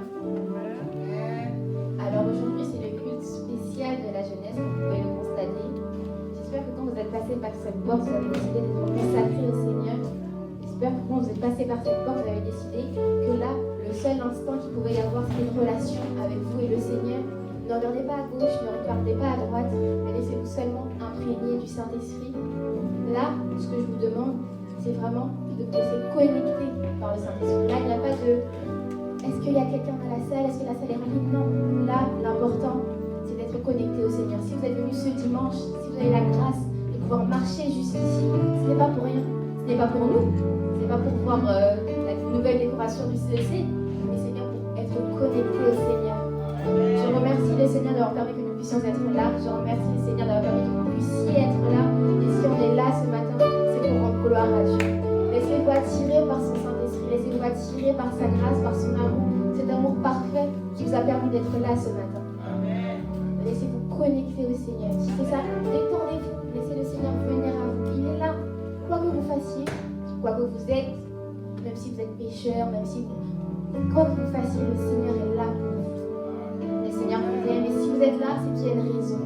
bien. Alors aujourd'hui, c'est le culte spécial de la jeunesse, comme vous pouvez le constater. J'espère que quand vous êtes passé par cette porte, vous avez décidé de vous consacrer au Seigneur. J'espère que quand vous êtes passé par cette porte, vous avez décidé que là, le seul instant qu'il pouvait y avoir, c'était une relation avec vous et le Seigneur. Ne regardez pas à gauche, ne regardez pas à droite, mais laissez-vous seulement imprégner du Saint-Esprit. Là, ce que je vous demande, c'est vraiment de vous laisser connecter par le Saint-Esprit. Là, il n'y a pas de est-ce qu'il y a quelqu'un dans la salle, est-ce que la salle est remplie? Non. Là, l'important, c'est d'être connecté au Seigneur. Si vous êtes venu ce dimanche, si vous avez la grâce de pouvoir marcher jusqu'ici, ce n'est pas pour rien. Ce n'est pas pour nous. Ce n'est pas pour voir la nouvelle décoration du CEC, mais c'est bien pour être connecté au Seigneur. Je remercie le Seigneur d'avoir permis que nous puissions être là. Je remercie le Seigneur d'avoir permis que vous puissiez être là. Et si on est là ce matin, c'est pour rendre gloire à Dieu. Laissez-vous attirer par son Saint-Esprit. Laissez-vous attirer par sa grâce, par son amour. Cet amour parfait qui vous a permis d'être là ce matin. Laissez-vous connecter au Seigneur. Si c'est ça, détendez-vous. Laissez le Seigneur venir à vous. Il est là. Quoi que vous fassiez, quoi que vous êtes, même si vous êtes pécheur, même si quoi que vous fassiez, le Seigneur est là pour vous. Le Seigneur vous aime. Et si vous êtes là, c'est qu'il y a une raison.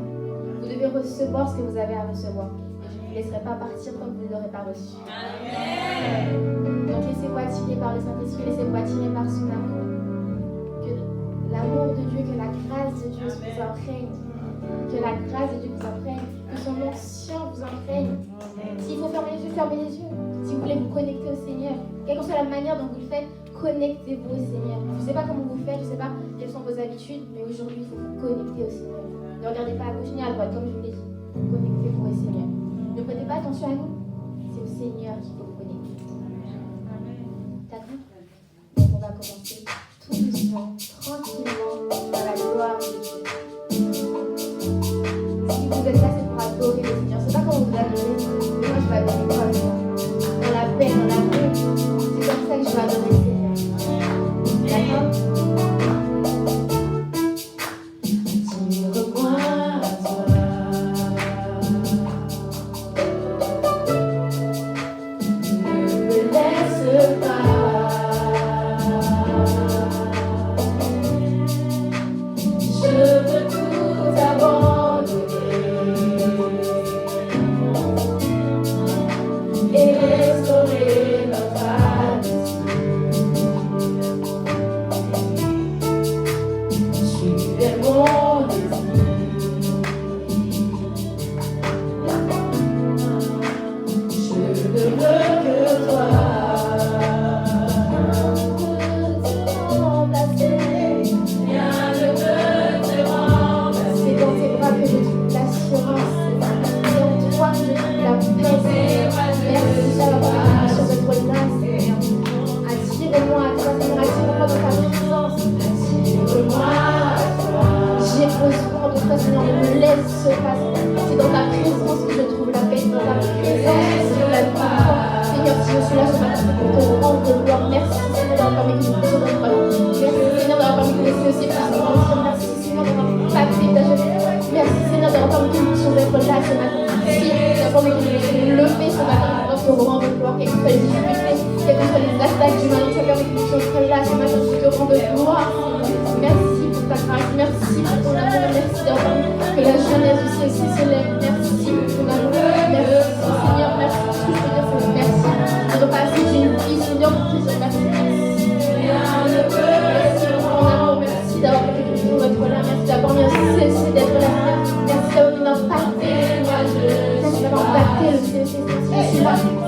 Vous devez recevoir ce que vous avez à recevoir. Et je ne vous laisserai pas partir comme vous ne l'aurez pas reçu. Donc laissez-vous attirer par le Saint-Esprit, laissez-vous attirer par son amour. Que l'amour de Dieu, que la grâce de Dieu vous imprègne. Que la grâce de Dieu vous imprègne. Que son onction vous imprègne. S'il faut fermer les yeux, fermez les yeux. Si vous voulez vous connecter au Seigneur, quelle que soit la manière dont vous le faites, connectez-vous au Seigneur. Je ne sais pas comment vous faites, je ne sais pas quelles sont vos habitudes, mais aujourd'hui, il faut vous connecter au Seigneur. Ne regardez pas à gauche ni à droite, comme je vous l'ai dit. Connectez-vous au Seigneur. Ne prêtez pas attention à nous. C'est au Seigneur qu'il faut vous connecter. D'accord? Donc on va commencer tout doucement, tranquillement, dans la gloire de Dieu. Si vous êtes là, c'est pour adorer le Seigneur. Je ne sais pas comment vous adorez, mais moi je vais adorer comme ça. Dans la paix, dans l'amour. C'est comme ça que je vais adorer le Seigneur. D'accord?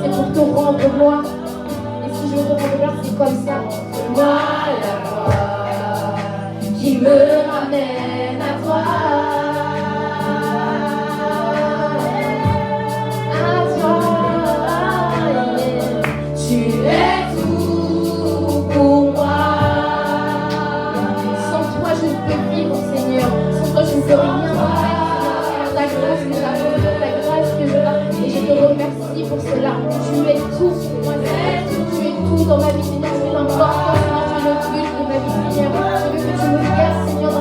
C'est pour te rendre gloire. Et si je veux te rendre gloire, c'est comme ça. Moi, la voix qui me ramène à toi. À toi. Tu es tout pour moi. Sans toi, je ne peux vivre, Seigneur. Sans toi, je ne peux rien faire. Ta grâce que j'apporte, ta grâce que je donne. Et je te remercie pour cela. Tu es tout pour moi, Seigneur. Tu es tout dans ma vie, Seigneur. Tu es l'important, Seigneur. Tu es le but de ma vie, Seigneur. Je veux que tu me gardes, Seigneur, dans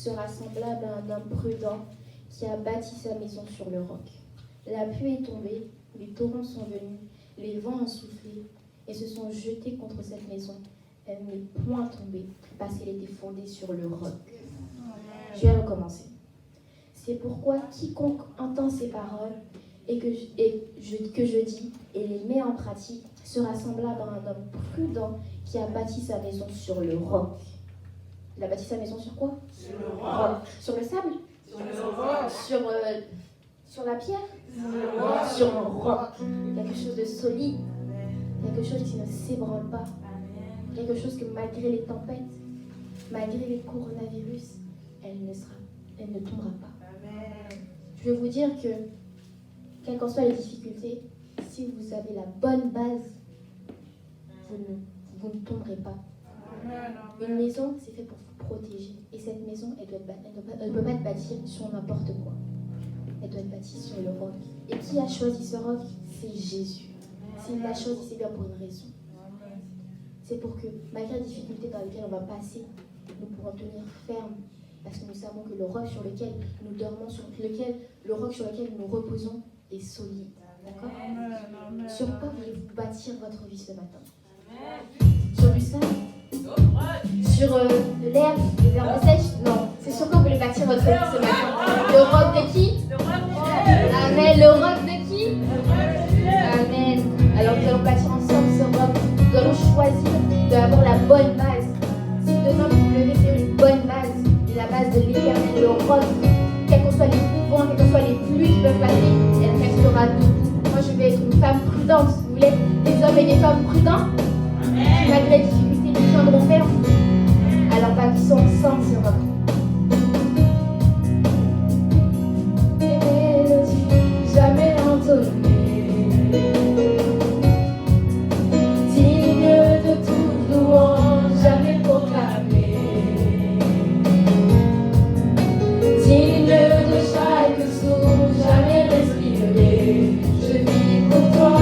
sera semblable à un homme prudent qui a bâti sa maison sur le roc. La pluie est tombée, les torrents sont venus, les vents ont soufflé et se sont jetés contre cette maison. Elle n'est point tombée parce qu'elle était fondée sur le roc. Je vais recommencer. C'est pourquoi quiconque entend ces paroles et que je dis et les met en pratique sera semblable à un homme prudent qui a bâti sa maison sur le roc. Il a bâti sa maison sur quoi? Sur le roc. Sur le sable? Sur le roc. Sur la pierre? Sur le roc. Sur le roc. Quelque chose de solide. Quelque chose qui ne s'ébranle pas. Quelque chose que malgré les tempêtes, malgré les coronavirus, elle ne tombera pas. Amen. Je veux vous dire que, quelles qu'en soient les difficultés, si vous avez la bonne base, vous ne tomberez pas. Amen. Une maison, c'est fait pour vous protéger. Et cette maison, elle ne peut pas être bâtie sur n'importe quoi. elle doit être bâtie sur le roc. Et qui a choisi ce roc? C'est Jésus. S'il l'a choisi, c'est bien pour une raison. C'est pour que, malgré les difficultés dans lesquelles on va passer, nous pourrons tenir ferme. Parce que nous savons que le roc sur lequel nous dormons, le roc sur lequel nous reposons est solide. D'accord? Sur quoi voulez-vous bâtir votre vie ce matin? Sur du sable? Sur de l'herbe, des herbes sèches? Non. C'est sur quoi vous voulez bâtir votre vie ce matin? Le roc de qui? Amen. Le roc de qui? Amen. Alors nous allons bâtir ensemble ce roc. Nous allons choisir d'avoir la bonne base. Si demain vous vous levez sur une bonne base, et la base de l'Éternel, le roc, quels que soient les vents, quelles que soient les pluies qui peuvent passer, elle restera debout. Moi je vais être une femme prudente. Vous voulez des hommes et des femmes prudents qui malgré les difficultés nous tiendront ferme? Alors bâtissons ensemble ce roc. Des mélodies jamais entonnées, dignes de toute louange jamais proclamée, dignes de chaque souffle jamais respiré. Je vis pour toi.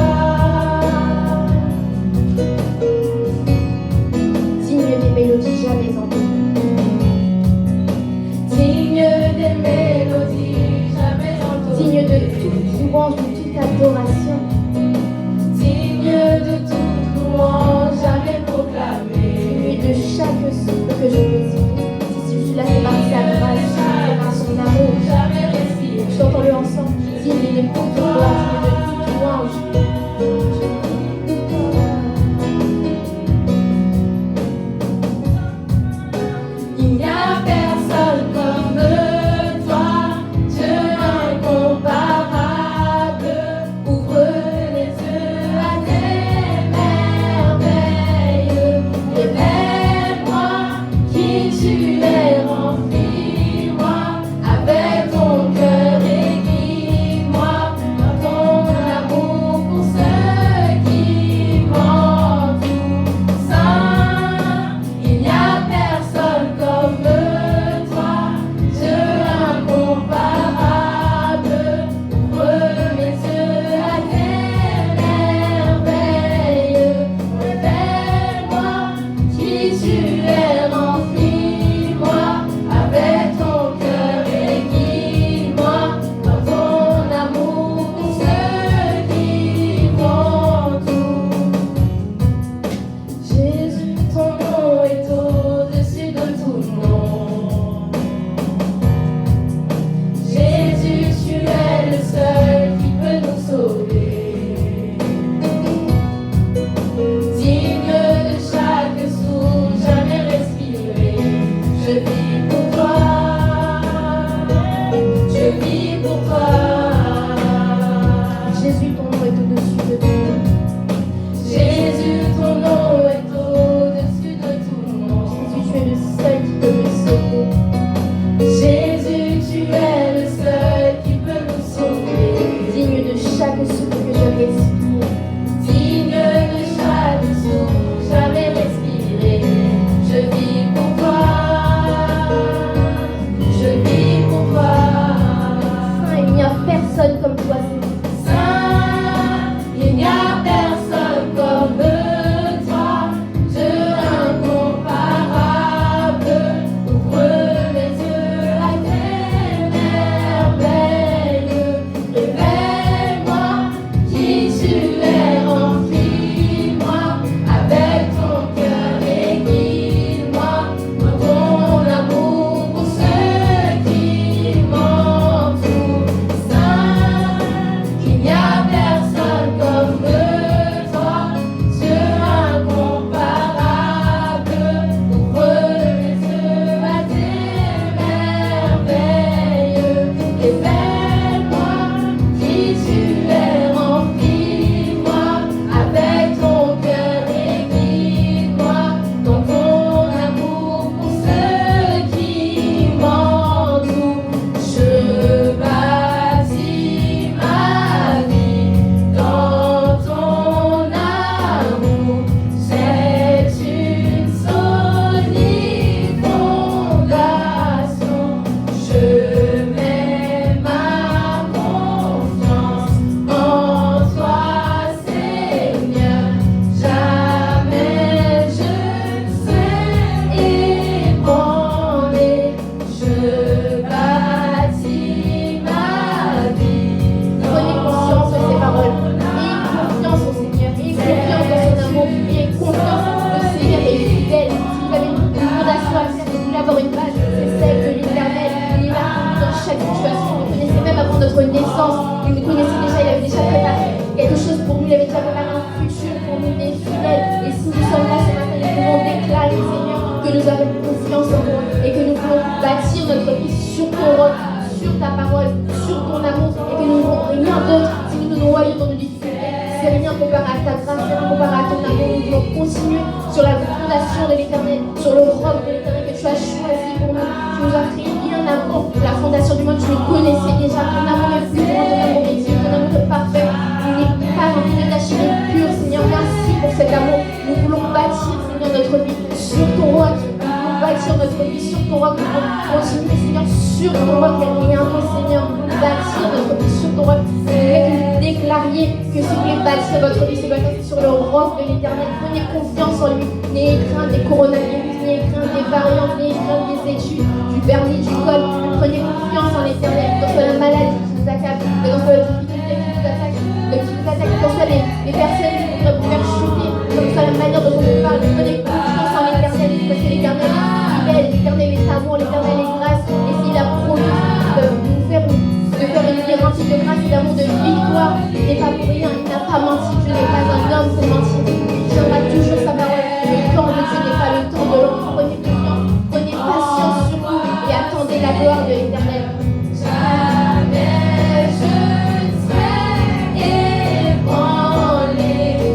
Digne des mélodies jamais entendues, as préparé un futur pour nous, des fidèles. Et si nous sommes là ce matin, nous pouvons déclarer, Seigneur, que nous avons confiance en toi et que nous pouvons bâtir notre vie sur ton roc, sur ta parole, sur ton amour, et que nous n'avons rien d'autre si nous nous noyons dans nos difficultés. C'est rien comparé à ta grâce, c'est rien comparé à ton amour. Nous voulons continuer sur la fondation de l'Éternel, sur le roc de l'Éternel que tu as choisi pour nous. Tu nous as créé bien avant la fondation du monde. Tu le connaissais déjà. Ton amour est plus grand, ton amour est digne, ton amour est parfait. Il n'est pas rempli de taches, il est pur. Seigneur, merci pour cet amour. Nous voulons bâtir, Seigneur, notre vie sur ton roc. Nous voulons bâtir notre vie sur ton roc. Nous voulons continuer, Seigneur, sur ton roc. Il n'y a rien d'autre, Seigneur. Nous voulons bâtir notre vie sur ton roc. Je voulais que vous déclariez que si vous voulez bâtir votre vie, c'est bâtir sur le roc de l'Éternel. Prenez confiance en lui. N'ayez crainte des coronavirus, n'ayez crainte des variants, n'ayez crainte des études, du permis, du col. Prenez confiance en l'Éternel. Que ce soit la maladie qui vous accable, que ce soit la difficulté qui vous attaque, que ce soit les personnes qui voudraient vous faire chuter, que ce soit la manière dont on vous parle. Prenez confiance en l'Éternel, parce que l'Éternel est fidèle, l'Éternel est amour, l'Éternel est grâce. Et s'il a promis de nous faire une vie remplie de grâce et d'amour, de victoire, il n'est pas pour rien, il n'a pas menti. Dieu n'est pas un homme pour mentir. Il tiendra toujours sa parole. Le temps de Dieu n'est pas le temps de l'homme. Prenez confiance, prenez patience sur vous et attendez la gloire de l'Éternel. Jamais je ne serai ébranlé.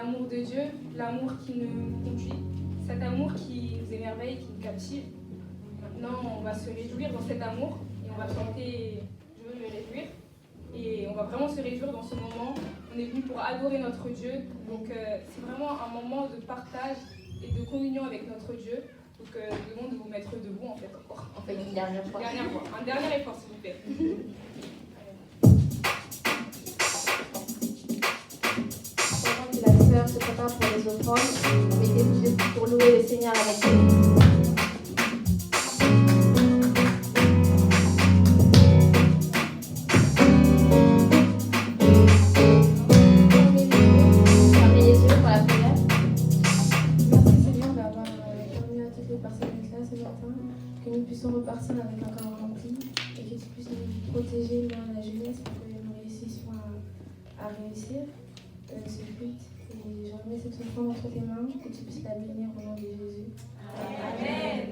l'amour de Dieu, l'amour qui nous conduit, cet amour qui nous émerveille, qui nous captive. Maintenant, on va se réjouir dans cet amour et on va chanter « Je veux me réjouir ». Et on va vraiment se réjouir dans ce moment. On est venu pour adorer notre Dieu. Donc c'est vraiment un moment de partage et de communion avec notre Dieu. Donc je demande de vous mettre debout en fait encore. On fait une dernière fois. Un dernier effort s'il vous plaît. Pendant que la sœur se prépare pour les offrandes, mettez-vous debout pour louer le Seigneur avec nous. Fermez les yeux pour la prière. Merci Seigneur d'avoir permis à toutes les personnes d'être là ce matin, que nous puissions repartir avec un corps rempli et que tu puisses nous protéger dans la jeunesse pour que nous réussissions à réussir ce but. Et je remets cette offrande entre tes mains, que tu puisses la bénir au nom de Jésus. Amen.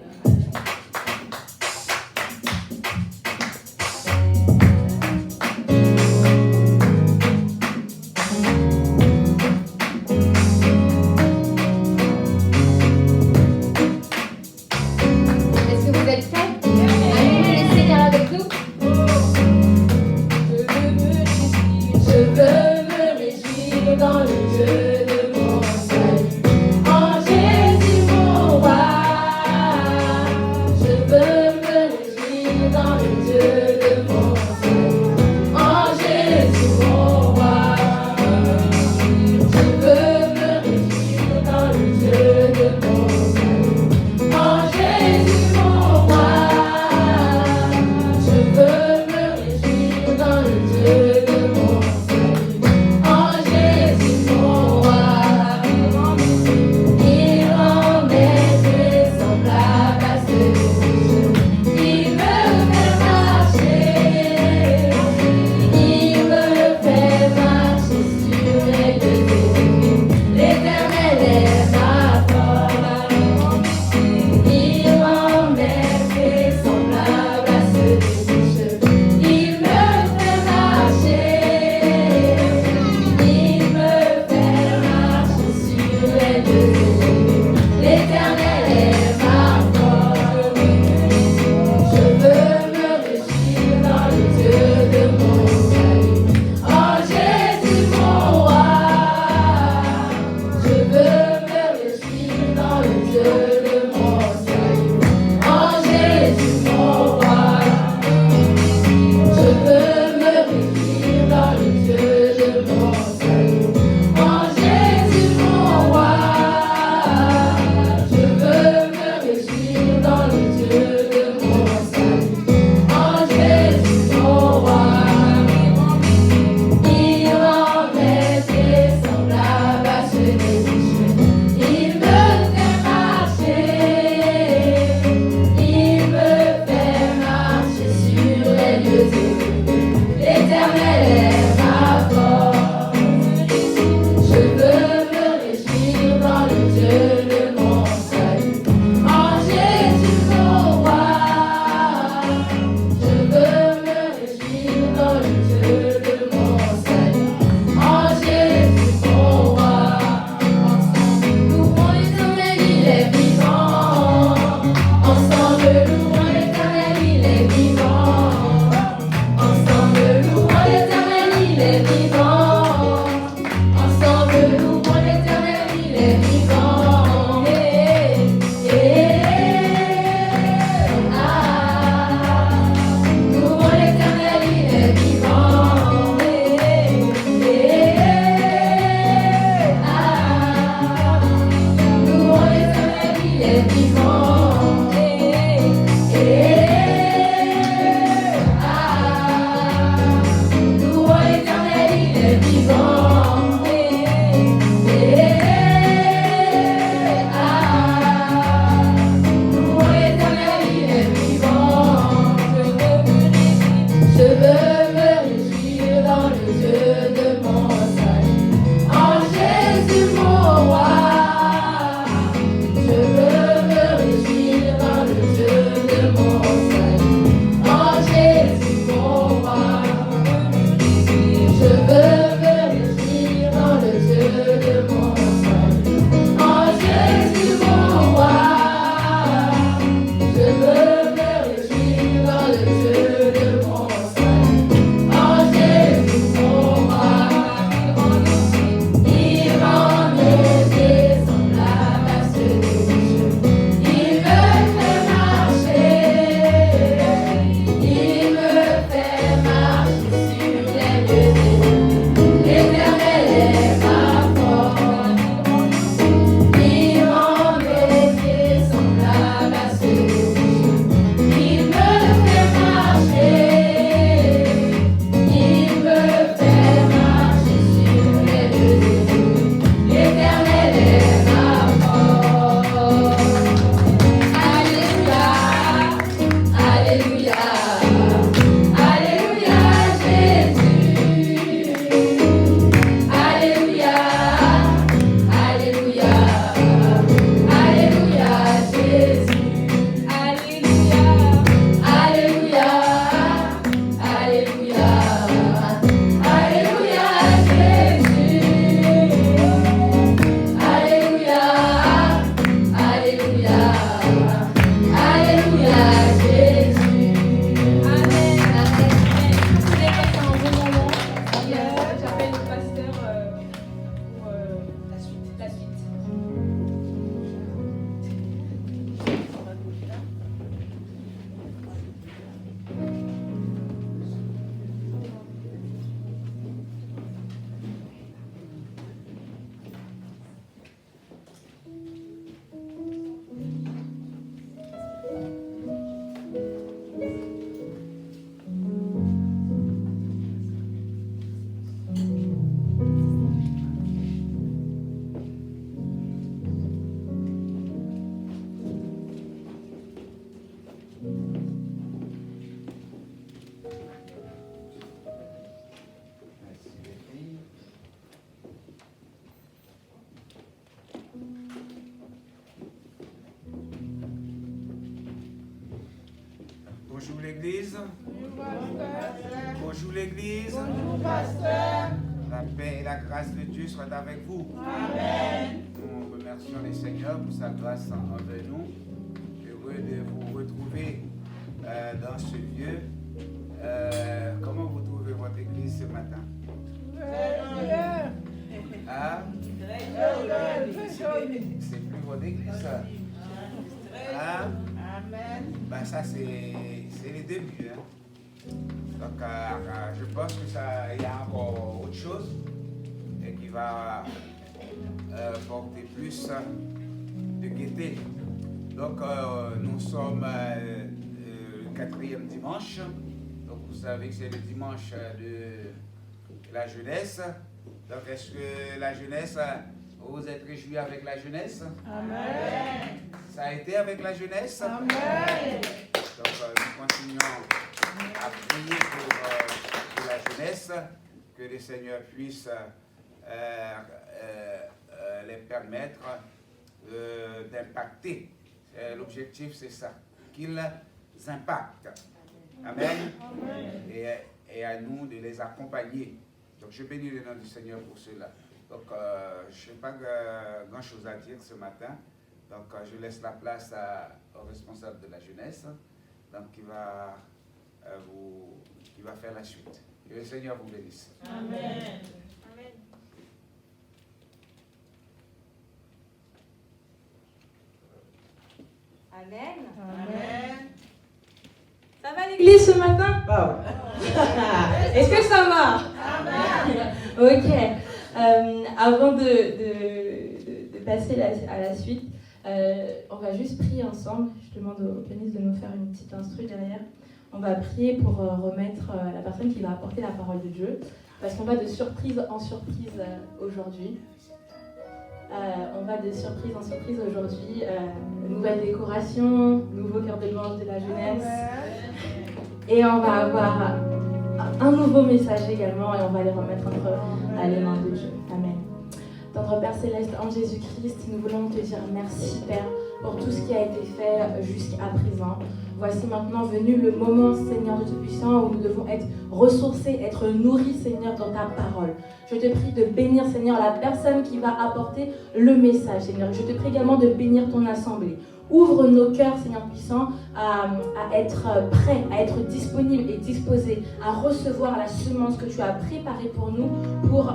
Est-ce que vous êtes prêts? Allez, le Seigneur avec nous. Je veux me réjouir dans le Dieu de mon salut, en Jésus mon roi. Je veux Bonjour l'Église. Bonjour l'Église. Bonjour, pasteur. La paix et la grâce de Dieu soient avec vous. Amen. Nous remercions le Seigneur pour sa grâce envers nous. Heureux de vous retrouver dans ce lieu. Comment vous trouvez votre église ce matin? Très bien. Hein? Très joli. C'est plus votre église. Hein? Amen. Ben ça c'est les débuts. Hein? Donc je pense que ça il y a encore autre chose et qui va porter plus de gaieté. Donc nous sommes le 4e dimanche. Donc vous savez que c'est le dimanche de la jeunesse. Donc est-ce que la jeunesse, vous êtes réjouis avec la jeunesse? Amen. Ça a été avec la jeunesse? Amen. Donc nous continuons à prier pour la jeunesse, que le Seigneur puisse les permettre d'impacter. L'objectif c'est ça, qu'ils impactent. Amen. Et à nous de les accompagner. Donc je bénis le nom du Seigneur pour cela. Donc je n'ai pas grand chose à dire ce matin. Donc je laisse la place au responsable de la jeunesse, donc qui va faire la suite. Que le Seigneur vous bénisse. Amen. Amen. Amen. Ça va l'église ce matin? Wow. Est-ce que ça va? Amen. Ok. Avant de passer à la suite, on va juste prier ensemble. Je demande au pianiste de nous faire une petite instru derrière. On va prier pour remettre la personne qui va apporter la parole de Dieu. Parce qu'on va de surprise en surprise aujourd'hui. On va de surprise en surprise aujourd'hui. Nouvelle décoration, nouveau cœur de louange de la jeunesse. Et on va avoir un nouveau message également et on va les remettre entre les mains de Dieu. Amen. Tendre Père Céleste, en Jésus-Christ, nous voulons te dire merci Père pour tout ce qui a été fait jusqu'à présent. Voici maintenant venu le moment, Seigneur de Tout-Puissant, où nous devons être ressourcés, être nourris, Seigneur, dans ta parole. Je te prie de bénir, Seigneur, la personne qui va apporter le message, Seigneur. Je te prie également de bénir ton assemblée. Ouvre nos cœurs, Seigneur puissant, à être prêts, à être disponibles et disposés à recevoir la semence que tu as préparée pour nous pour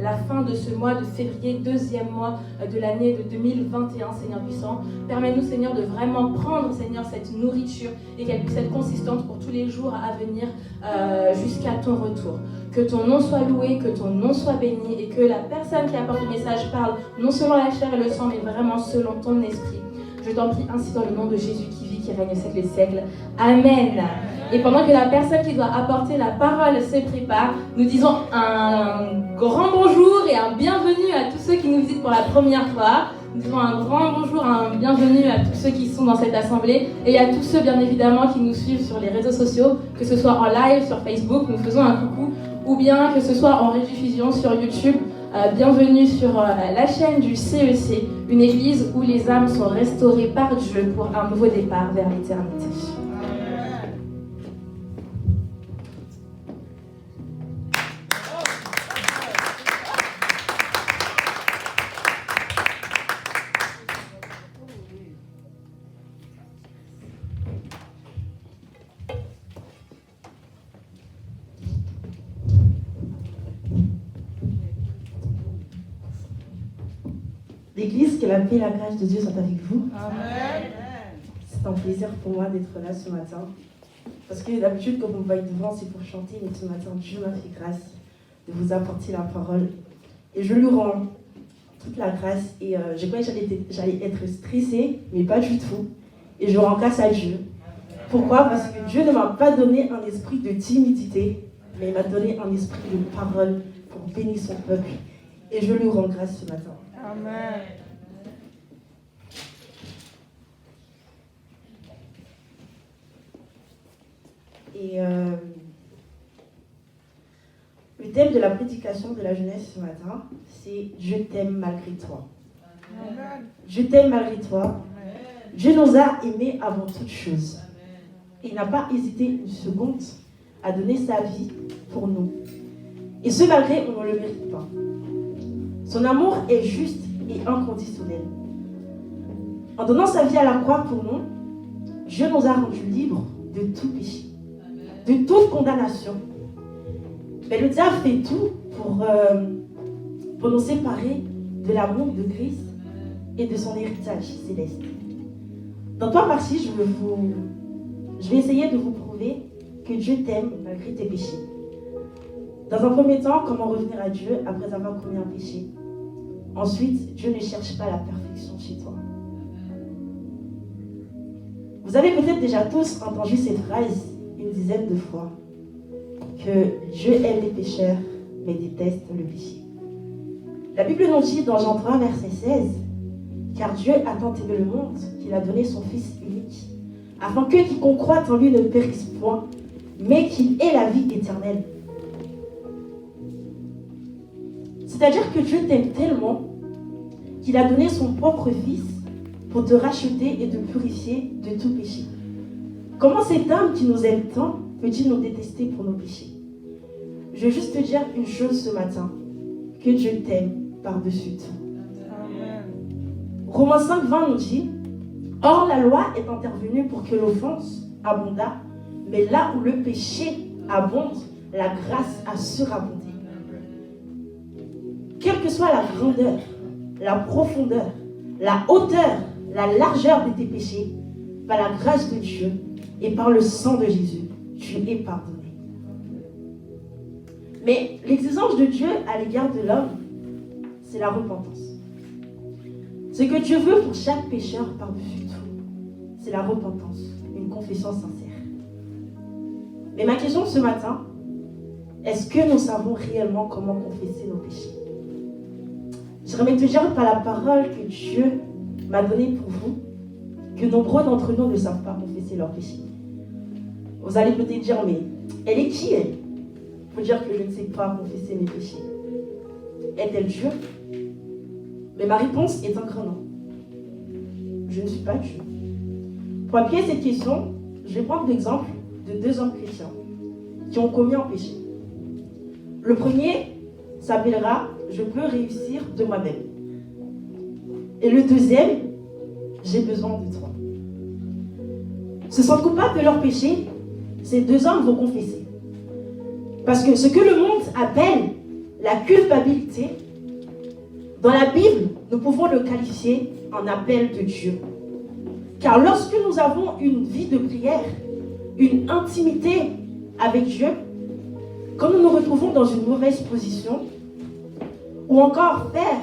la fin de ce mois de février, 2e mois de l'année de 2021, Seigneur puissant. Permets-nous, Seigneur, de vraiment prendre, Seigneur, cette nourriture et qu'elle puisse être consistante pour tous les jours à venir jusqu'à ton retour. Que ton nom soit loué, que ton nom soit béni et que la personne qui apporte le message parle non selon la chair et le sang, mais vraiment selon ton esprit. Je t'en prie ainsi dans le nom de Jésus qui vit, qui règne au siècle des siècles. Amen. Et pendant que la personne qui doit apporter la parole se prépare, nous disons un grand bonjour et un bienvenue à tous ceux qui nous visitent pour la première fois. Nous disons un grand bonjour, un bienvenue à tous ceux qui sont dans cette assemblée et à tous ceux bien évidemment qui nous suivent sur les réseaux sociaux, que ce soit en live sur Facebook, nous faisons un coucou, ou bien que ce soit en rediffusion sur YouTube. Bienvenue sur la chaîne du CEC, une église où les âmes sont restaurées par Dieu pour un nouveau départ vers l'éternité. L'église, que la paix et la grâce de Dieu soient avec vous. Amen. C'est un plaisir pour moi d'être là ce matin. Parce que d'habitude, quand vous me voyez devant, c'est pour chanter, mais ce matin, Dieu m'a fait grâce de vous apporter la parole. Et je lui rends toute la grâce. Et j'ai cru que j'allais être stressée, mais pas du tout. Et je rends grâce à Dieu. Pourquoi? Parce que Dieu ne m'a pas donné un esprit de timidité, mais il m'a donné un esprit de parole pour bénir son peuple. Et je lui rends grâce ce matin. Amen. Et le thème de la prédication de la jeunesse ce matin, c'est « Je t'aime malgré toi ». Amen. Je t'aime malgré toi. Amen. Dieu nous a aimés avant toute chose. et il n'a pas hésité une seconde à donner sa vie pour nous. Et ce malgré on ne le mérite pas. Son amour est juste et inconditionnel. En donnant sa vie à la croix pour nous, Dieu nous a rendus libres de tout péché, de toute condamnation. Mais le diable fait tout pour nous séparer de l'amour de Christ et de son héritage céleste. Dans 3 parties, je vais essayer de vous prouver que Dieu t'aime malgré tes péchés. Dans un premier temps, comment revenir à Dieu après avoir commis un péché. Ensuite, Dieu ne cherche pas la perfection chez toi. Vous avez peut-être déjà tous entendu cette phrase une dizaine de fois, que Dieu aime les pécheurs, mais déteste le péché. La Bible nous dit dans Jean 3, verset 16, « Car Dieu a tant aimé le monde qu'il a donné son Fils unique, afin que quiconque croit en lui ne périsse point, mais qu'il ait la vie éternelle. » C'est-à-dire que Dieu t'aime tellement qu'il a donné son propre Fils pour te racheter et te purifier de tout péché. Comment cet homme qui nous aime tant peut-il nous détester pour nos péchés? Je veux juste te dire une chose ce matin, que Dieu t'aime par-dessus tout. Amen. Romains 5, 20 nous dit, « Or la loi est intervenue pour que l'offense abondât, mais là où le péché abonde, la grâce a surabondé. » Quelle que soit la grandeur, la profondeur, la hauteur, la largeur de tes péchés, par la grâce de Dieu et par le sang de Jésus, tu es pardonné. Mais l'exigence de Dieu à l'égard de l'homme, c'est la repentance. Ce que Dieu veut pour chaque pécheur par-dessus tout, c'est la repentance, une confession sincère. Mais ma question ce matin, est-ce que nous savons réellement comment confesser nos péchés? J'aimerais te dire par la parole que Dieu m'a donnée pour vous, que nombreux d'entre nous ne savent pas confesser leurs péchés. Vous allez peut-être dire, mais elle est qui elle? Pour dire que je ne sais pas confesser mes péchés. Est-elle Dieu? Mais ma réponse est un grand non. Je ne suis pas Dieu. Pour appuyer cette question, je vais prendre l'exemple de 2 hommes chrétiens qui ont commis un péché. Le premier s'appellera « Je peux réussir de moi-même ». Et le deuxième, « J'ai besoin de toi ». Se sentent coupables de leur péché, ces 2 hommes vont confesser. Parce que ce que le monde appelle la culpabilité, dans la Bible, nous pouvons le qualifier en appel de Dieu. Car lorsque nous avons une vie de prière, une intimité avec Dieu, quand nous nous retrouvons dans une mauvaise position, ou encore faire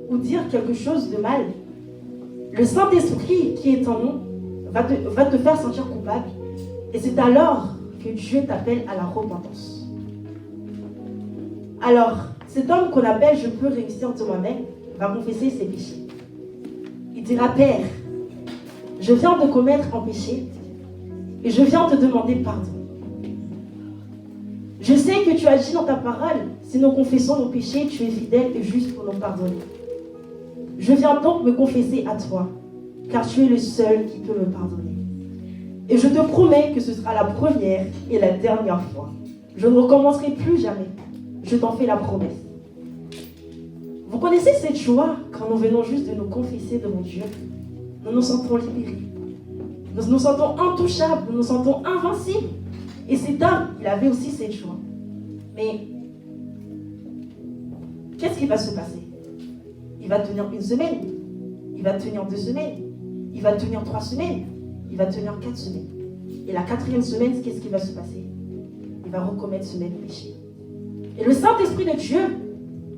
ou dire quelque chose de mal, le Saint-Esprit qui est en nous va te faire sentir coupable. Et c'est alors que Dieu t'appelle à la repentance. Alors, cet homme qu'on appelle « Je peux réussir de moi-même » va confesser ses péchés. Il dira « Père, je viens de commettre un péché et je viens te demander pardon. Je sais que tu as dit dans ta parole, si nous confessons nos péchés, tu es fidèle et juste pour nous pardonner. Je viens donc me confesser à toi, car tu es le seul qui peut me pardonner. Et je te promets que ce sera la première et la dernière fois. Je ne recommencerai plus jamais. Je t'en fais la promesse. » Vous connaissez cette joie quand nous venons juste de nous confesser devant Dieu? Nous nous sentons libérés. Nous nous sentons intouchables, nous nous sentons invincibles. Et cet homme, il avait aussi cette joie. Mais qu'est-ce qui va se passer? Il va tenir 1 semaine, il va tenir 2 semaines, il va tenir 3 semaines, il va tenir 4 semaines. Et la 4e semaine, qu'est-ce qui va se passer? Il va recommettre ce même péché. Et le Saint-Esprit de Dieu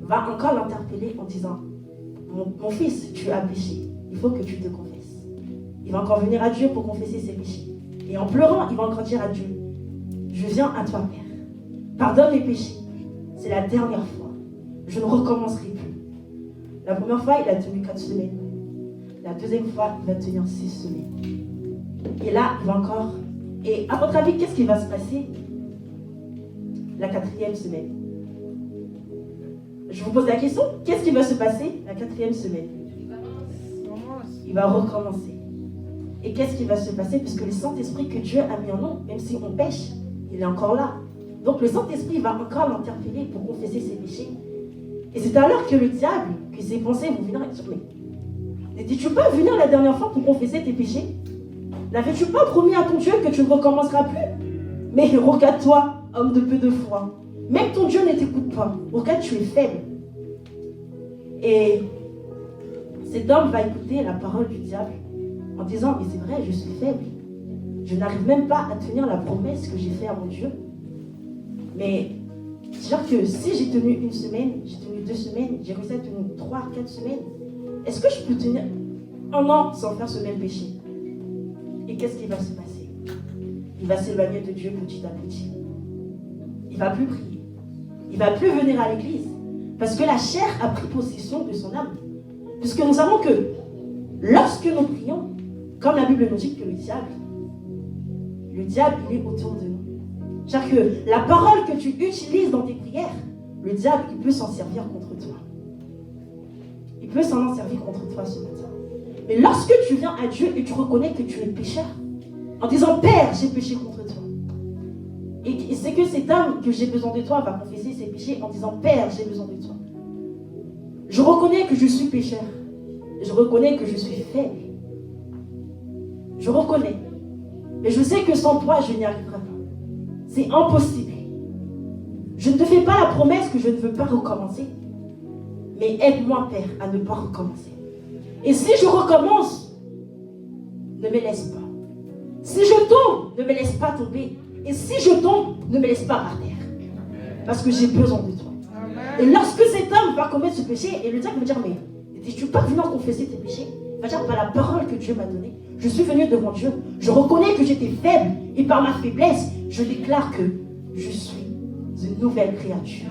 va encore l'interpeller en disant, mon fils, tu as péché, il faut que tu te confesses. Il va encore venir à Dieu pour confesser ses péchés. Et en pleurant, il va encore dire à Dieu, je viens à toi, Père. Pardonne mes péchés. C'est la dernière fois. Je ne recommencerai plus. La première fois, il a tenu 4 semaines. La deuxième fois, il va tenir 6 semaines. Et là, il va encore... Et à votre avis, qu'est-ce qui va se passer la 4e semaine? Je vous pose la question, qu'est-ce qui va se passer la 4e semaine? Il va recommencer. Et qu'est-ce qui va se passer? Parce que le Saint-Esprit que Dieu a mis en nous, même si on pêche, il est encore là. Donc le Saint-Esprit va encore l'interpeller pour confesser ses péchés. Et c'est alors que le diable, que ses pensées vont venir sur lui. N'étais-tu pas venu la dernière fois pour confesser tes péchés? N'avais-tu pas promis à ton Dieu que tu ne recommenceras plus? Mais regarde-toi, homme de peu de foi. Même ton Dieu ne t'écoute pas. Regarde, tu es faible. Et cet homme va écouter la parole du diable en disant, mais c'est vrai, je suis faible. Je n'arrive même pas à tenir la promesse que j'ai faite à mon Dieu. Mais c'est-à-dire que si j'ai tenu une semaine, j'ai tenu 2 semaines, j'ai réussi à tenir 3, 4 semaines, est-ce que je peux tenir 1 an sans faire ce même péché? Et qu'est-ce qui va se passer? Il va s'éloigner de Dieu petit à petit. Il ne va plus prier. Il ne va plus venir à l'église. Parce que la chair a pris possession de son âme. Puisque nous savons que lorsque nous prions, comme la Bible nous dit que le diable, il est autour de nous. C'est-à-dire que la parole que tu utilises dans tes prières, le diable, il peut s'en servir contre toi. Il peut s'en servir contre toi ce matin. Mais lorsque tu viens à Dieu et tu reconnais que tu es pécheur, en disant, Père, j'ai péché contre toi. Et c'est que cet homme que j'ai besoin de toi va confesser ses péchés en disant, Père, j'ai besoin de toi. Je reconnais que je suis pécheur. Je reconnais que je suis faible. Je reconnais. Mais je sais que sans toi, je n'y arriverai pas. C'est impossible. Je ne te fais pas la promesse que je ne veux pas recommencer. Mais aide-moi, Père, à ne pas recommencer. Et si je recommence, ne me laisse pas. Si je tombe, ne me laisse pas tomber. Et si je tombe, ne me laisse pas par terre. Parce que j'ai besoin de toi. Et lorsque cet homme va commettre ce péché, et le diable va dire, mais n'es-tu pas venu confesser tes péchés? Il va dire, par la parole que Dieu m'a donnée, je suis venu devant Dieu. Je reconnais que j'étais faible. Et par ma faiblesse, je déclare que je suis une nouvelle créature.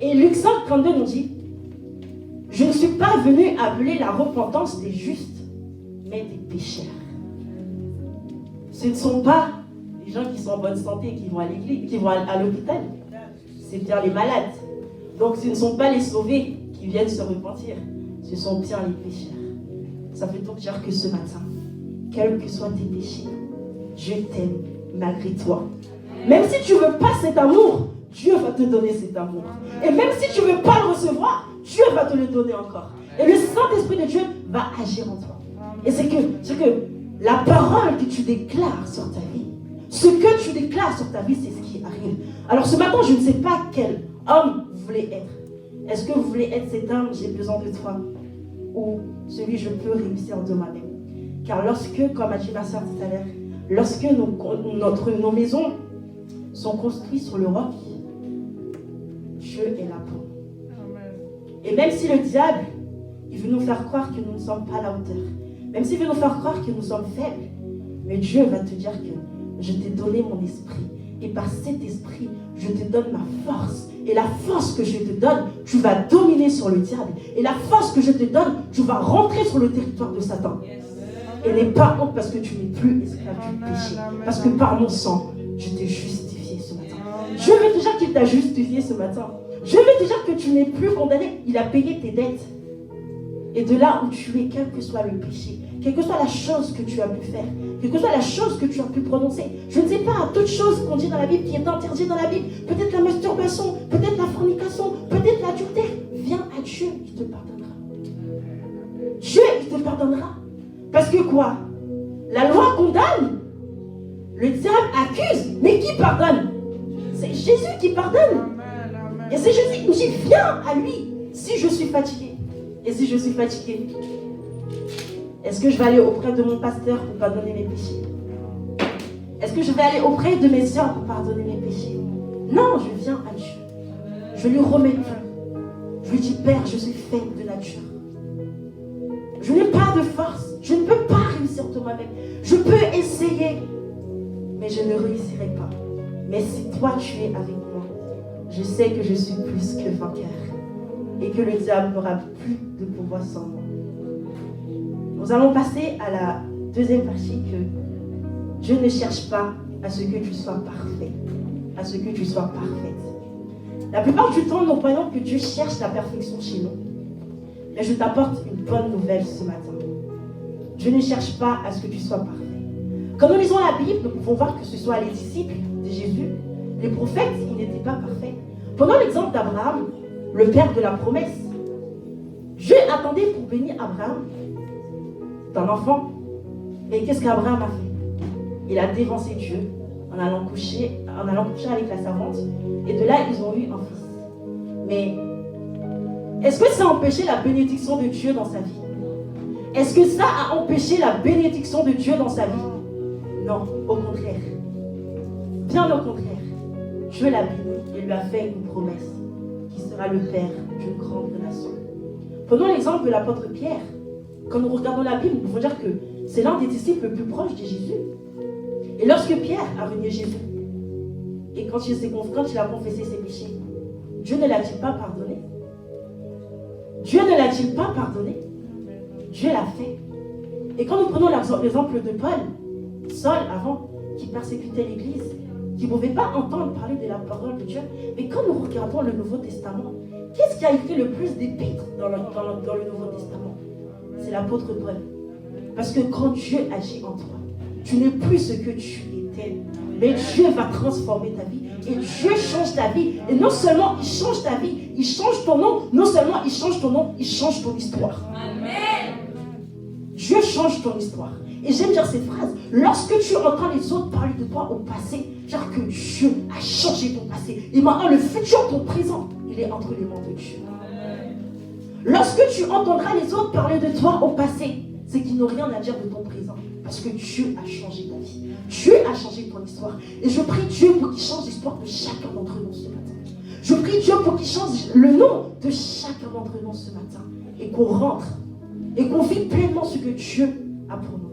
Et Luc 5, 32 nous dit, je ne suis pas venu appeler la repentance des justes, mais des pécheurs. Ce ne sont pas les gens qui sont en bonne santé et qui vont à l'église, qui vont à l'hôpital. C'est bien les malades. Donc ce ne sont pas les sauvés qui viennent se repentir. Ce sont bien les pécheurs. Ça veut donc dire que ce matin, quels que soient tes péchés, Dieu t'aime malgré toi. Même si tu ne veux pas cet amour, Dieu va te donner cet amour. Et même si tu ne veux pas le recevoir, Dieu va te le donner encore. Et le Saint-Esprit de Dieu va agir en toi. Et c'est que la parole que tu déclares sur ta vie, ce que tu déclares sur ta vie, c'est ce qui arrive. Alors ce matin, je ne sais pas quel homme vous voulez être. Est-ce que vous voulez être cet homme, j'ai besoin de toi, ou celui, je peux réussir de moi-même? Car lorsque, comme a dit ma soeur tout à l'heure, lorsque nos maisons sont construites sur le roc, Dieu est là pour nous. Et même si le diable, il veut nous faire croire que nous ne sommes pas à la hauteur, même s'il veut nous faire croire que nous sommes faibles, mais Dieu va te dire que je t'ai donné mon esprit. Et par cet esprit, je te donne ma force. Et la force que je te donne, tu vas dominer sur le diable. Et la force que je te donne, tu vas rentrer sur le territoire de Satan. Et n'aie pas honte parce que tu n'es plus esclave du péché. Parce que par mon sang, je t'ai justifié ce matin. Je veux te dire qu'il t'a justifié ce matin. Je veux te dire que tu n'es plus condamné. Il a payé tes dettes. Et de là où tu es, quel que soit le péché, quelle que soit la chose que tu as pu faire, quelle que soit la chose que tu as pu prononcer, je ne sais pas, toutes choses qu'on dit dans la Bible, qui est interdit dans la Bible, peut-être la masturbation, peut-être la fornication, peut-être l'adultère, viens à Dieu, il te pardonnera. Dieu, il te pardonnera. Parce que quoi? La loi condamne, le diable accuse, mais qui pardonne? C'est Jésus qui pardonne. Et c'est Jésus qui nous dit, viens à lui si je suis fatigué. Et si je suis fatiguée, est-ce que je vais aller auprès de mon pasteur pour pardonner mes péchés? Est-ce que je vais aller auprès de mes soeurs pour pardonner mes péchés? Non, je viens à Dieu. Je lui remets tout. Je lui dis, Père, je suis faible de nature. Je n'ai pas de force. Je ne peux pas réussir de moi-même. Je peux essayer, mais je ne réussirai pas. Mais si toi, tu es avec moi, je sais que je suis plus que vainqueur. Et que le diable n'aura plus de pouvoir sans moi. Nous allons passer à la deuxième partie, que Dieu ne cherche pas à ce que tu sois parfait, à ce que tu sois parfaite. La plupart du temps, nous croyons que Dieu cherche la perfection chez nous. Mais je t'apporte une bonne nouvelle ce matin. Dieu ne cherche pas à ce que tu sois parfait. Quand nous lisons la Bible, nous pouvons voir que ce soit les disciples de Jésus, les prophètes, ils n'étaient pas parfaits. Prenons l'exemple d'Abraham, le père de la promesse. Dieu attendait pour bénir Abraham d'un enfant. Mais qu'est-ce qu'Abraham a fait? Il a dévancé Dieu en allant coucher avec la servante. Et de là, ils ont eu un fils. Mais est-ce que ça a empêché la bénédiction de Dieu dans sa vie? Est-ce que ça a empêché la bénédiction de Dieu dans sa vie? Non, au contraire. Bien au contraire. Dieu l'a béni et lui a fait une promesse qui sera le père d'une grande nation. Prenons l'exemple de l'apôtre Pierre. Quand nous regardons la Bible, nous pouvons dire que c'est l'un des disciples les plus proches de Jésus. Et lorsque Pierre a renié Jésus, et quand il a confessé ses péchés, Dieu ne l'a-t-il pas pardonné? Dieu ne l'a-t-il pas pardonné? Dieu l'a fait. Et quand nous prenons l'exemple de Paul, Saul avant, qui persécutait l'Église, qui ne pouvait pas entendre parler de la parole de Dieu, mais quand nous regardons le Nouveau Testament, qu'est-ce qui a écrit le plus d'épîtres dans le Nouveau Testament? C'est l'apôtre Paul. Parce que quand Dieu agit en toi, tu n'es plus ce que tu étais, mais Dieu va transformer ta vie. Et Dieu change ta vie. Et non seulement il change ta vie, il change ton nom. Non seulement il change ton nom, il change ton histoire. Amen. Dieu change ton histoire. Et j'aime dire cette phrase. Lorsque tu entends les autres parler de toi au passé, dire que Dieu a changé ton passé. Et maintenant le futur, ton présent, il est entre les mains de Dieu. Lorsque tu entendras les autres parler de toi au passé, c'est qu'ils n'ont rien à dire de ton présent. Parce que Dieu a changé ta vie. Dieu a changé ton histoire. Et je prie Dieu pour qu'il change l'histoire de chacun d'entre nous ce matin. Je prie Dieu pour qu'il change le nom de chacun d'entre nous ce matin. Et qu'on rentre. Et qu'on vive pleinement ce que Dieu a pour nous.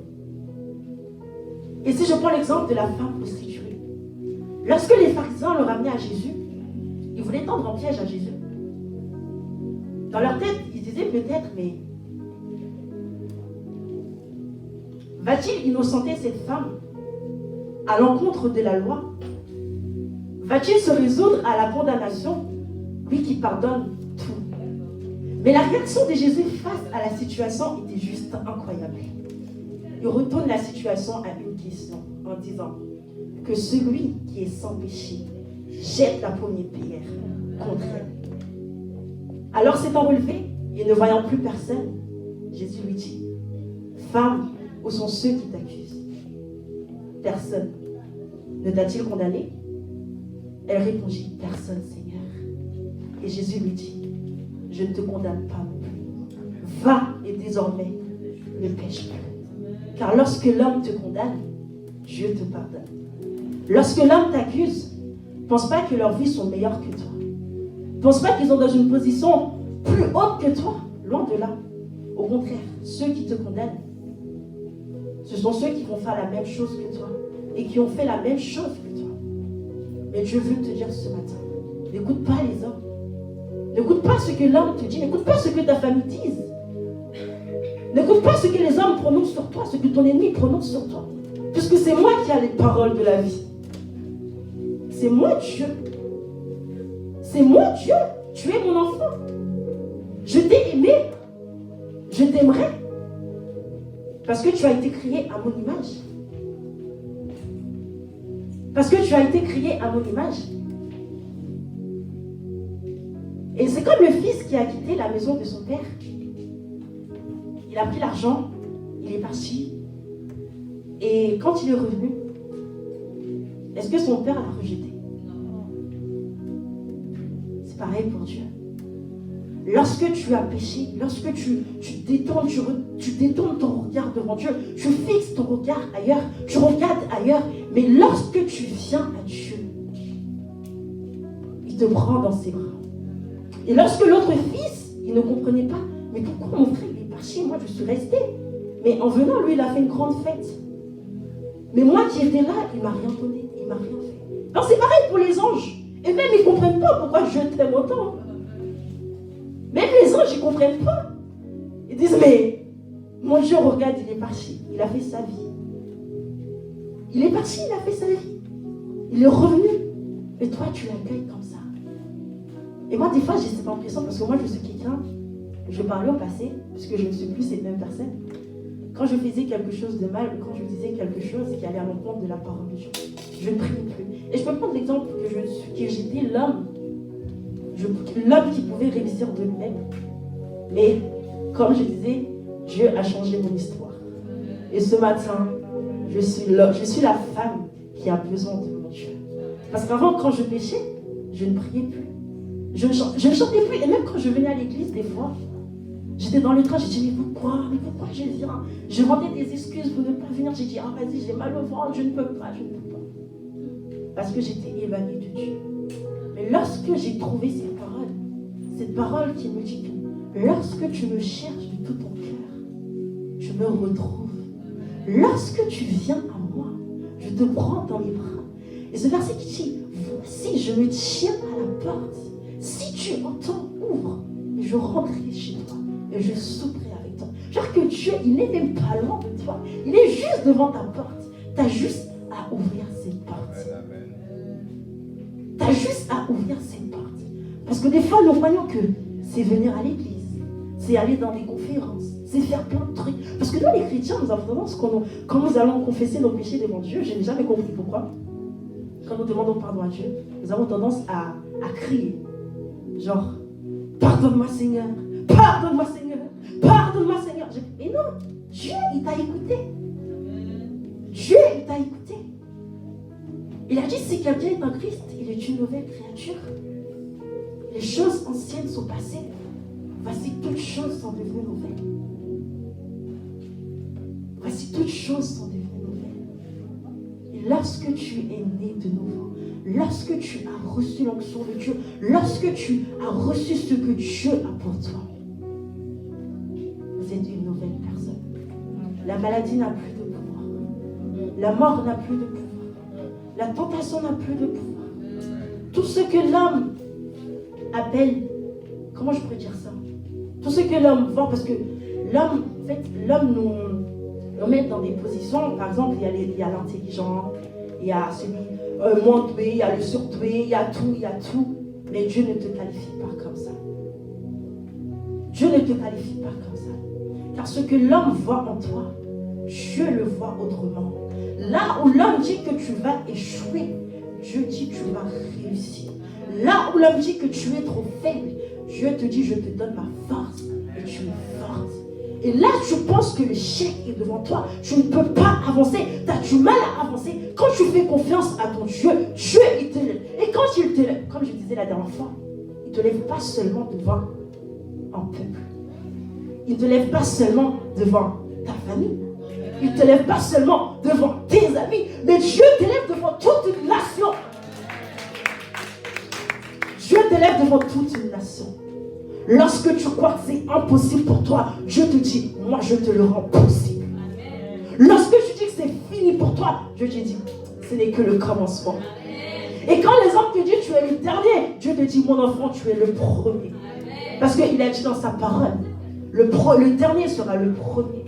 Et si je prends l'exemple de la femme prostituée. Lorsque les pharisiens le ramenaient à Jésus, ils voulaient tendre un piège à Jésus. Dans leur tête, ils disaient peut-être, mais va-t-il innocenter cette femme à l'encontre de la loi? Va-t-il se résoudre à la condamnation, lui qui pardonne tout? Mais la réaction de Jésus face à la situation était juste incroyable. Il retourne la situation à une question en disant que celui qui est sans péché jette la première pierre contre elle. Alors s'étant relevé et ne voyant plus personne, Jésus lui dit: Femme, où sont ceux qui t'accusent? Personne. Ne t'a-t-il condamné? Elle répondit: Personne, Seigneur. Et Jésus lui dit: Je ne te condamne pas non plus. Va et désormais ne pêche plus. Car lorsque l'homme te condamne, Dieu te pardonne. Lorsque l'homme t'accuse, pense pas que leurs vies sont meilleures que toi. Pense pas qu'ils sont dans une position plus haute que toi. Loin de là. Au contraire, ceux qui te condamnent, ce sont ceux qui vont faire la même chose que toi et qui ont fait la même chose que toi. Mais Dieu veut te dire ce matin, n'écoute pas les hommes. N'écoute pas ce que l'homme te dit. N'écoute pas ce que ta famille dise. N'écoute pas ce que les hommes prononcent sur toi, ce que ton ennemi prononce sur toi. Puisque c'est moi qui ai les paroles de la vie. C'est moi Dieu. C'est moi Dieu. Tu es mon enfant. Je t'ai aimé. Je t'aimerai. Parce que tu as été créé à mon image. Parce que tu as été créé à mon image. Et c'est comme le fils qui a quitté la maison de son père. Il a pris l'argent, il est parti. Et quand il est revenu, est-ce que son père l'a rejeté? C'est pareil pour Dieu. Lorsque tu as péché, lorsque tu détournes ton regard devant Dieu, tu fixes ton regard ailleurs, tu regardes ailleurs, mais lorsque tu viens à Dieu, il te prend dans ses bras. Et lorsque l'autre fils, il ne comprenait pas, mais pourquoi mon frère il est parti, moi je suis resté. Mais en venant, lui, il a fait une grande fête. Mais moi qui étais là, il ne m'a rien donné, il ne m'a rien fait. Alors c'est pareil pour les anges. Et même ils ne comprennent pas pourquoi je t'aime autant. Même les anges, ils ne comprennent pas. Ils disent, mais mon Dieu, regarde, il est parti. Il a fait sa vie. Il est parti, il a fait sa vie. Il est revenu. Et toi, tu l'accueilles comme ça. Et moi, des fois, j'ai cette impression, parce que moi, je suis quelqu'un, je parlais au passé, parce que je ne suis plus cette même personne. Quand je faisais quelque chose de mal, ou quand je disais quelque chose qui allait à l'encontre de la parole de Dieu, je ne priais plus. Et je peux prendre l'exemple que j'étais l'homme qui pouvait réussir de lui-même. Mais, comme je disais, Dieu a changé mon histoire. Et ce matin, je suis la femme qui a besoin de mon Dieu. Parce qu'avant, quand je péchais, je ne priais plus. Je ne chantais plus. Et même quand je venais à l'église, des fois, j'étais dans le train, j'ai dit, mais pourquoi je viens? Je rendais des excuses pour ne pas venir. J'ai dit, ah vas-y, j'ai mal au ventre, je ne peux pas. Parce que j'étais éloignée de Dieu. Mais lorsque j'ai trouvé cette parole qui me dit que lorsque tu me cherches de tout ton cœur, je me retrouve. Lorsque tu viens à moi, je te prends dans les bras. Et ce verset qui dit, voici, je me tiens à la porte. Si tu entends, ouvre, et je rentrerai chez toi, et je souperai avec toi. Genre que Dieu, il n'est même pas loin de toi. Il est juste devant ta porte. Tu as juste à ouvrir cette porte. Tu as juste à ouvrir cette porte. Parce que des fois, nous croyons que c'est venir à l'église, c'est aller dans des conférences, c'est faire plein de trucs. Parce que nous, les chrétiens, nous avons tendance, quand nous allons confesser nos péchés devant Dieu, je n'ai jamais compris pourquoi. Quand nous demandons pardon à Dieu, nous avons tendance à crier. Genre, pardonne-moi Seigneur, pardonne-moi Seigneur, pardonne-moi Seigneur. Et non, Dieu, il t'a écouté. Dieu, il t'a écouté. Il a dit, si quelqu'un est en Christ, il est une nouvelle créature. Les choses anciennes sont passées. Voici toutes choses sont devenues nouvelles. Voici toutes choses sont devenues nouvelles. Et lorsque tu es né de nouveau, lorsque tu as reçu l'onction de Dieu, lorsque tu as reçu ce que Dieu a pour toi, vous êtes une nouvelle personne. La maladie n'a plus de pouvoir. La mort n'a plus de pouvoir. La tentation n'a plus de pouvoir. Tout ce que l'homme appelle, comment je pourrais dire ça? Tout ce que l'homme voit, parce que l'homme, en fait, l'homme nous met dans des positions, par exemple, il y a l'intelligent, il y a celui moins doué, il y a le surdoué, il y a tout. Mais Dieu ne te qualifie pas comme ça. Dieu ne te qualifie pas comme ça. Car ce que l'homme voit en toi, Dieu le voit autrement. Là où l'homme dit que tu vas échouer, Dieu dit que tu vas réussir. Là où l'homme dit que tu es trop faible, Dieu te dit, je te donne ma force et tu es forte. Et là, tu penses que l'échec est devant toi. Tu ne peux pas avancer. Tu as du mal à avancer. Quand tu fais confiance à ton Dieu, Dieu, il te lève. Et quand il te lève, comme je disais la dernière fois, il ne te lève pas seulement devant un peuple. Il ne te lève pas seulement devant ta famille. Il ne te lève pas seulement devant tes amis. Mais Dieu te lève devant toute une nation. Dieu te lève devant toute une nation. Lorsque tu crois que c'est impossible pour toi, Dieu te dit, moi je te le rends possible. Lorsque tu dis que c'est fini pour toi, Dieu te dit, ce n'est que le commencement. Et quand les hommes te disent, tu es le dernier, Dieu te dit, mon enfant, tu es le premier. Parce qu'il a dit dans sa parole, le dernier sera le premier.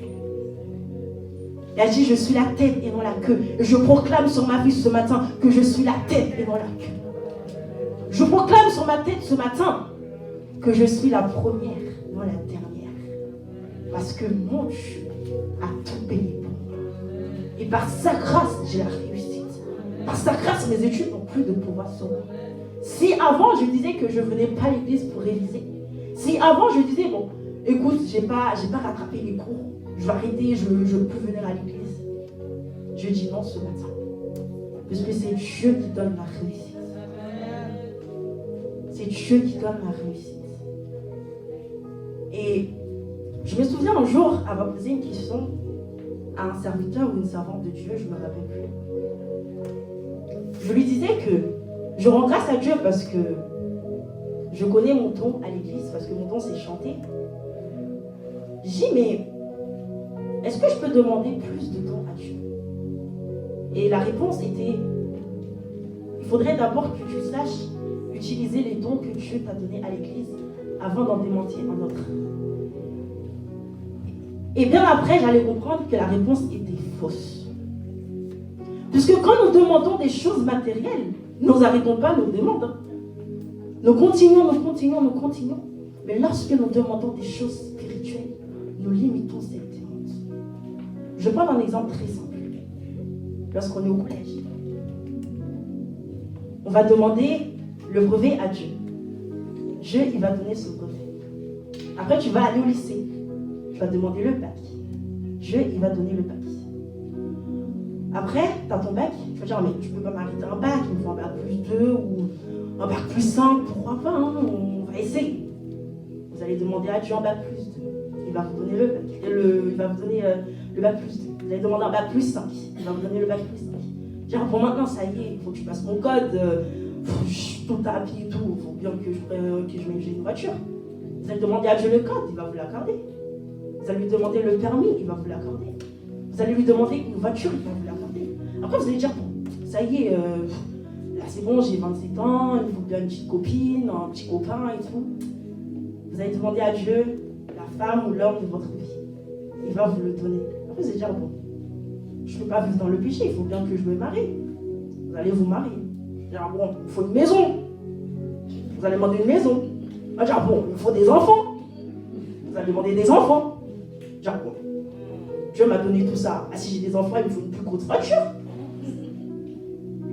Il a dit, je suis la tête et non la queue. Et je proclame sur ma vie ce matin que je suis la tête et non la queue. Je proclame sur ma tête ce matin que je suis la première, non la dernière. Parce que mon Dieu a tout payé pour moi. Et par sa grâce, j'ai la réussite. Par sa grâce, mes études n'ont plus de pouvoir sur moi. Si avant, je disais que je ne venais pas à l'église pour réviser. Si avant, je disais, bon, écoute, j'ai pas rattrapé les cours. Je vais arrêter, je peux venir à l'église. Je dis non ce matin. Parce que c'est Dieu qui donne ma réussite. C'est Dieu qui donne ma réussite. Et je me souviens un jour avoir posé une question à un serviteur ou une servante de Dieu, je ne me rappelle plus. Je lui disais que je rends grâce à Dieu parce que je connais mon don à l'église, parce que mon don c'est chanter. Je dis, mais est-ce que je peux demander plus de dons à Dieu? Et la réponse était, il faudrait d'abord que tu saches utiliser les dons que Dieu t'a donnés à l'église avant d'en démentir un autre. Et bien après, j'allais comprendre que la réponse était fausse. Puisque quand nous demandons des choses matérielles, nous n'arrêtons pas nos demandes. Nous continuons. Mais lorsque nous demandons des choses spirituelles, nous limitons cette demande. Je prends un exemple très simple. Lorsqu'on est au collège, on va demander le brevet à Dieu. Dieu, il va donner ce brevet. Après, tu vas aller au lycée. Tu vas demander le bac. Dieu, il va donner le bac. Après, tu as ton bac. Tu vas dire, mais tu peux pas m'arrêter un bac. Il me faut un bac plus 2 ou un bac plus 5. Pourquoi pas, hein? On va essayer. Vous allez demander à Dieu un bac plus 2. Il va vous donner le bac. Il va vous donner le bac plus 2. Vous allez demander un bac plus 5. Il va vous donner le bac plus 5. Dire, bon, maintenant, ça y est, il faut que tu passes mon code. Tout tapis et tout. Il faut bien que j'ai une voiture. Vous allez demander à Dieu le code. Il va vous l'accorder. Vous allez lui demander le permis. Il va vous l'accorder. Vous allez lui demander une voiture. Il va vous l'accorder. Après, vous allez dire, bon, ça y est, là, c'est bon, j'ai 27 ans. Il me faut bien une petite copine, un petit copain et tout. Vous allez demander à Dieu la femme ou l'homme de votre vie. Il va vous le donner. Après, vous allez dire, bon, je ne peux pas vivre dans le péché, il faut bien que je me marie. Vous allez vous marier. Vous allez dire, bon, il faut une maison. Vous allez demander une maison. Vous allez dire, bon, il faut des enfants. Vous allez demander des enfants. Vous allez dire, bon, Dieu m'a donné tout ça. Ah, si j'ai des enfants, il me faut une plus grosse voiture.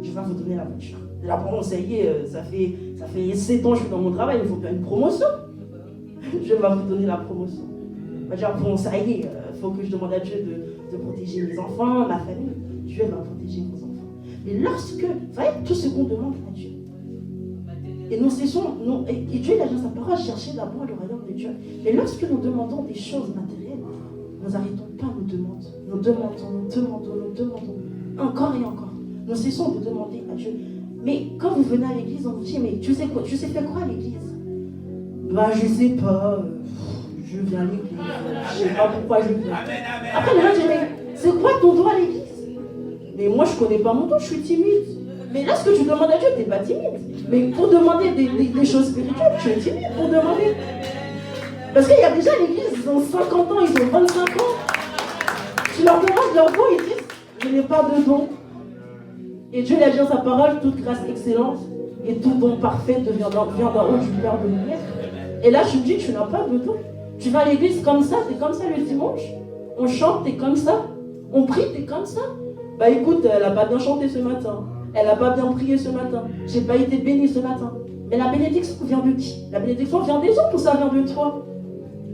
Je vais vous donner la voiture. Là, bon, ça y est, ça fait 7 ans que je suis dans mon travail, il faut bien une promotion. Dieu va vous donner la promotion. On va dire, bon, ça y est, il faut que je demande à Dieu de protéger mes enfants, ma famille. Dieu va protéger vos enfants. Mais lorsque, vous voyez, tout ce qu'on demande à Dieu, et nous cessons, et Dieu il a dans sa parole, chercher d'abord le royaume de Dieu. Mais lorsque nous demandons des choses matérielles, nous n'arrêtons pas nos demandes. Nous demandons, encore et encore. Nous cessons de demander à Dieu. Mais quand vous venez à l'église, on vous dit, mais tu sais quoi, tu sais faire quoi à l'église? Bah, je sais pas, je viens à l'église, je sais pas pourquoi je viens. Après, les gens disent, mais c'est quoi ton don à l'église? Mais moi, je connais pas mon don, je suis timide. Mais là, ce que tu demandes à Dieu, t'es pas timide. Mais pour demander des choses spirituelles, tu es timide pour demander. Parce qu'il y a déjà l'église, ils ont 50 ans, ils ont 25 ans. Tu leur demandes leur don, ils disent, je n'ai pas de don. Et Dieu l'a dit dans sa parole, toute grâce excellente et tout don parfait vient d'en haut du Père de lumière. Et là, je me dis, tu n'as pas de don. Tu vas à l'église comme ça, t'es comme ça le dimanche. On chante, t'es comme ça. On prie, t'es comme ça. Bah écoute, elle n'a pas bien chanté ce matin. Elle n'a pas bien prié ce matin. J'ai pas été bénie ce matin. Mais la bénédiction vient de qui? La bénédiction vient des autres ou ça vient de toi?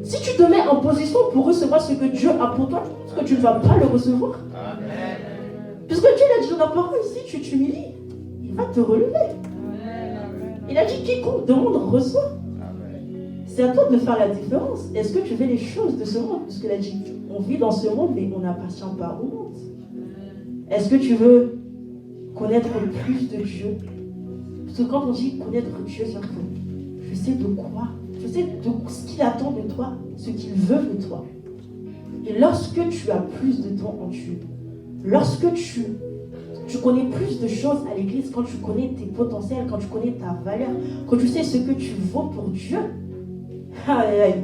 Si tu te mets en position pour recevoir ce que Dieu a pour toi, est-ce que tu ne vas pas le recevoir? Amen. Puisque Dieu l'a dit dans la parole, si tu t'humilies, il va te relever. Amen. Il a dit, quiconque demande reçoit. C'est à toi de faire la différence. Est-ce que tu veux les choses de ce monde? Parce qu'il a dit, on vit dans ce monde, mais on n'appartient pas au monde. Est-ce que tu veux connaître plus de Dieu? Parce que quand on dit connaître Dieu, c'est que je sais de quoi, je sais de ce qu'il attend de toi, ce qu'il veut de toi. Et lorsque tu as plus de temps en Dieu, lorsque tu connais plus de choses à l'église, quand tu connais tes potentiels, quand tu connais ta valeur, quand tu sais ce que tu vaux pour Dieu, aïe, aïe.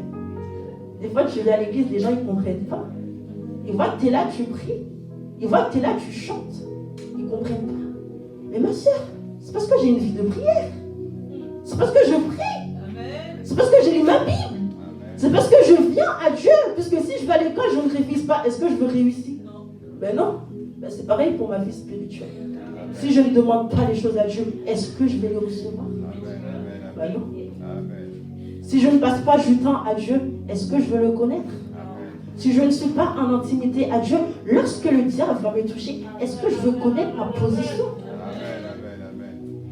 Des fois, tu viens à l'église, les gens ils ne comprennent pas. Ils voient que tu es là, tu pries. Ils voient que tu es là, tu chantes. Ils ne comprennent pas. Mais ma soeur, c'est parce que j'ai une vie de prière. C'est parce que je prie. C'est parce que j'ai lu ma Bible. C'est parce que je viens à Dieu. Puisque si je vais à l'école, je ne révise pas. Est-ce que je veux réussir? Ben non. Ben c'est pareil pour ma vie spirituelle. Si je ne demande pas les choses à Dieu, est-ce que je vais les recevoir? Ben non. Si je ne passe pas du temps à Dieu, est-ce que je veux le connaître? Si je ne suis pas en intimité à Dieu, lorsque le diable va me toucher, est-ce que je veux connaître ma position?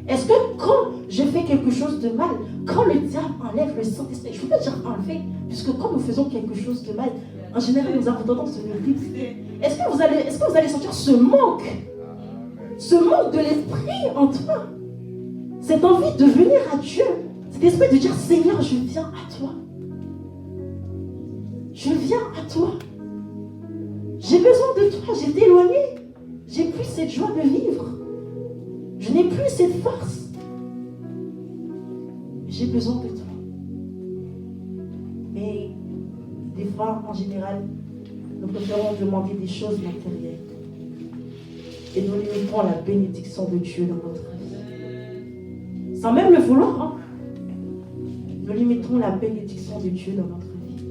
Est-ce que quand je fais quelque chose de mal, quand le diable enlève le Saint-Esprit, je ne veux pas dire enlever, puisque quand nous faisons quelque chose de mal, en général nous avons tendance à le détester. Est-ce que vous allez sentir ce manque de l'esprit en toi? Cette envie de venir à Dieu, cet esprit de dire Seigneur, je viens à toi. Je viens à toi. J'ai besoin de toi, j'ai été éloigné. J'ai plus cette joie de vivre. Je n'ai plus cette force. J'ai besoin de toi. Mais des fois, en général, nous préférons demander des choses matérielles. Et nous limitons la bénédiction de Dieu dans notre vie. Sans même le vouloir. Hein. nous limitons la bénédiction de Dieu dans notre vie.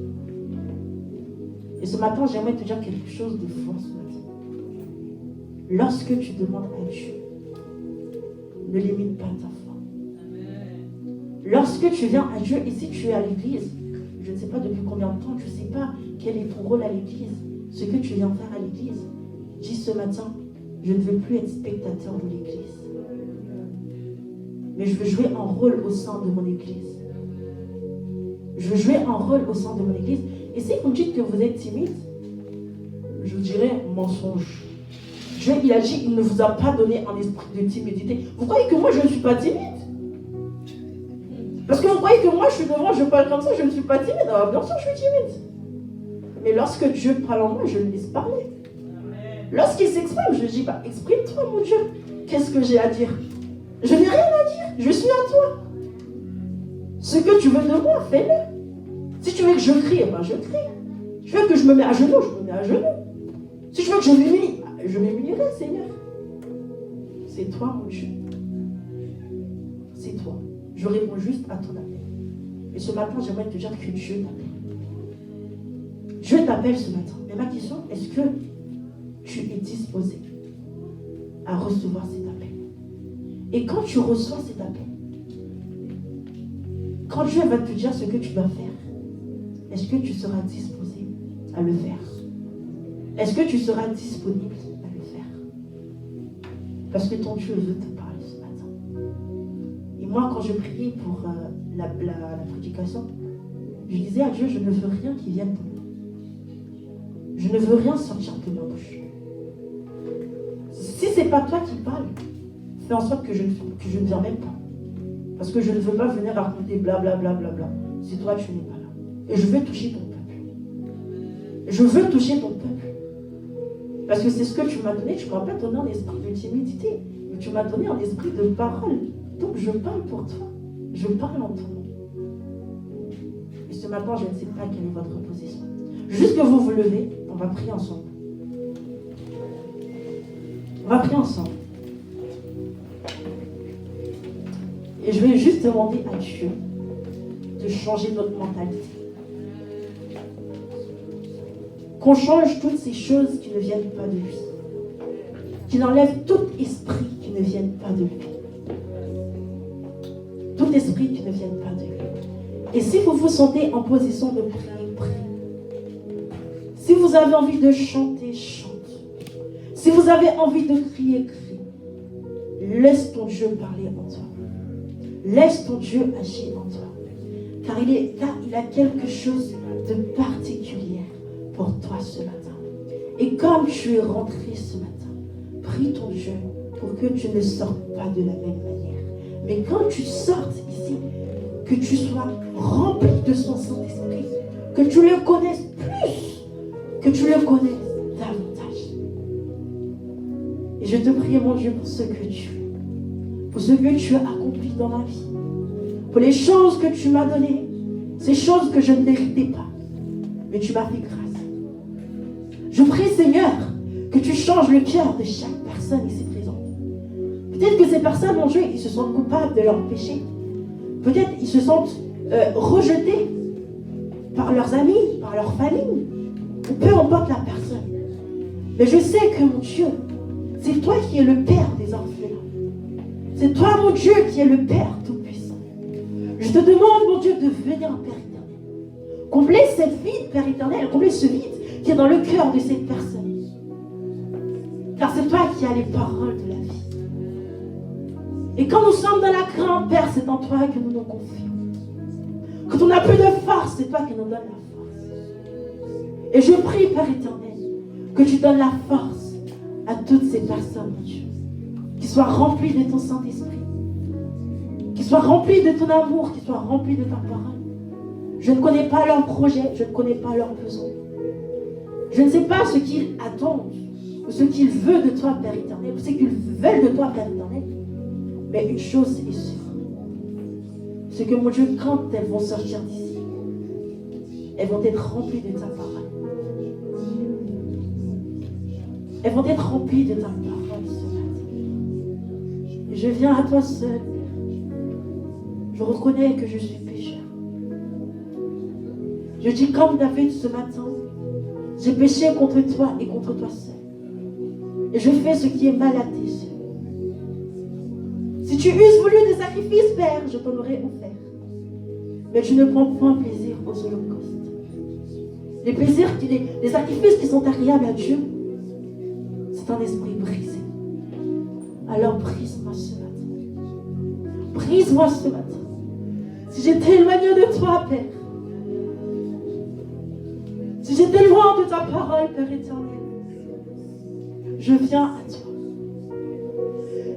Et ce matin, j'aimerais te dire quelque chose de fort ce matin. Lorsque tu demandes à Dieu, ne limite pas ta foi. Lorsque tu viens à Dieu, et si tu es à l'église, je ne sais pas depuis combien de temps, tu ne sais pas quel est ton rôle à l'église, ce que tu viens faire à l'église, dis ce matin, je ne veux plus être spectateur de l'église. Mais je veux jouer un rôle au sein de mon église. Je veux jouer un rôle au sein de mon église. Et si vous me dites que vous êtes timide, je vous dirais mensonge. Dieu, il a dit, il ne vous a pas donné un esprit de timidité. Vous croyez que moi, je ne suis pas timide? Parce que vous croyez que moi, je suis devant, je parle comme ça, je ne suis pas timide. Alors, bien sûr, je suis timide. Mais lorsque Dieu parle en moi, je le laisse parler. Lorsqu'il s'exprime, je dis, exprime-toi, mon Dieu. Qu'est-ce que j'ai à dire? Je n'ai rien à dire. Je suis à toi. Ce que tu veux de moi, fais-le. Si tu veux que je crie, je crie. Si tu veux que je me mette à genoux, je me mets à genoux. Si tu veux que je m'humilie, je m'humilierai, Seigneur. C'est toi, mon Dieu. C'est toi. Je réponds juste à ton appel. Et ce matin, j'aimerais te dire que Dieu t'appelle. Dieu t'appelle ce matin. Mais ma question, est-ce que tu es disposé à recevoir cet appel? Et quand tu reçois cet appel, quand Dieu va te dire ce que tu dois faire, est-ce que tu seras disposé à le faire? Est-ce que tu seras disponible à le faire? Parce que ton Dieu veut te parler ce matin. Et moi, quand je priais pour la prédication, je disais à Dieu, je ne veux rien qui vienne de moi. Je ne veux rien sortir de ma bouche. Si ce n'est pas toi qui parles, fais en sorte que je ne viens même pas. Parce que je ne veux pas venir raconter blablabla. Si toi, tu n'es pas là. Et je veux toucher ton peuple. Je veux toucher ton peuple. Parce que c'est ce que tu m'as donné. Tu ne m'as pas donné un esprit de timidité. Mais tu m'as donné un esprit de parole. Donc je parle pour toi. Je parle en ton nom. Et ce matin, je ne sais pas quelle est votre position. Juste que vous vous levez, on va prier ensemble. On va prier ensemble. Et je vais juste demander à Dieu de changer notre mentalité. Qu'on change toutes ces choses qui ne viennent pas de lui. Qu'il enlève tout esprit qui ne vienne pas de lui. Tout esprit qui ne vienne pas de lui. Et si vous vous sentez en position de prier, priez. Si vous avez envie de chanter, chante. Si vous avez envie de crier, crie. Laisse ton Dieu parler en toi. Laisse ton Dieu agir en toi. Car il a quelque chose de particulier pour toi ce matin. Et comme tu es rentré ce matin, prie ton Dieu pour que tu ne sortes pas de la même manière. Mais quand tu sortes ici, que tu sois rempli de son Saint-Esprit, que tu le connaisses plus, que tu le connaisses davantage. Et je te prie, mon Dieu, pour ce que tu es, pour ce que tu as accompli dans ma vie, pour les choses que tu m'as données, ces choses que je ne méritais pas, mais tu m'as fait grâce. Je prie, Seigneur, que tu changes le cœur de chaque personne ici présente. Peut-être que ces personnes, mon Dieu, ils se sentent coupables de leurs péchés. Peut-être ils se sentent rejetés par leurs amis, par leur famille, ou peu importe la personne. Mais je sais que, mon Dieu, c'est toi qui es le Père des orphelins. C'est toi, mon Dieu, qui es le Père Tout-Puissant. Je te demande, mon Dieu, de venir, Père éternel. Combler cette vide, Père éternel, combler ce vide qui est dans le cœur de cette personne. Car c'est toi qui as les paroles de la vie. Et quand nous sommes dans la crainte, Père, c'est en toi que nous nous confions. Quand on n'a plus de force, c'est toi qui nous donnes la force. Et je prie, Père éternel, que tu donnes la force à toutes ces personnes, mon Dieu, qui soient remplies de ton Saint-Esprit, qui soient remplies de ton amour, qui soient remplies de ta parole. Je ne connais pas leurs projets, je ne connais pas leurs besoins. Je ne sais pas ce qu'ils attendent, ou ce qu'ils veulent de toi, Père éternel, ou ce qu'ils veulent de toi, Père éternel. Mais une chose est sûre, c'est que, mon Dieu, quand elles vont sortir d'ici, elles vont être remplies de ta parole. Elles vont être remplies de ta parole ce matin. Et je viens à toi seul. Je reconnais que je suis pécheur. Je dis comme David ce matin, j'ai péché contre toi et contre toi seul. Et je fais ce qui est mal à tes yeux. Si tu eusses voulu des sacrifices, Père, je t'en aurais offert. Mais tu ne prends point plaisir aux holocaustes. Les sacrifices qui sont agréables à Dieu, c'est un esprit brisé. Alors brise-moi ce matin. Brise-moi ce matin. Si j'étais éloigné de toi, Père, si j'étais loin de ta parole, Père éternel, je viens à toi.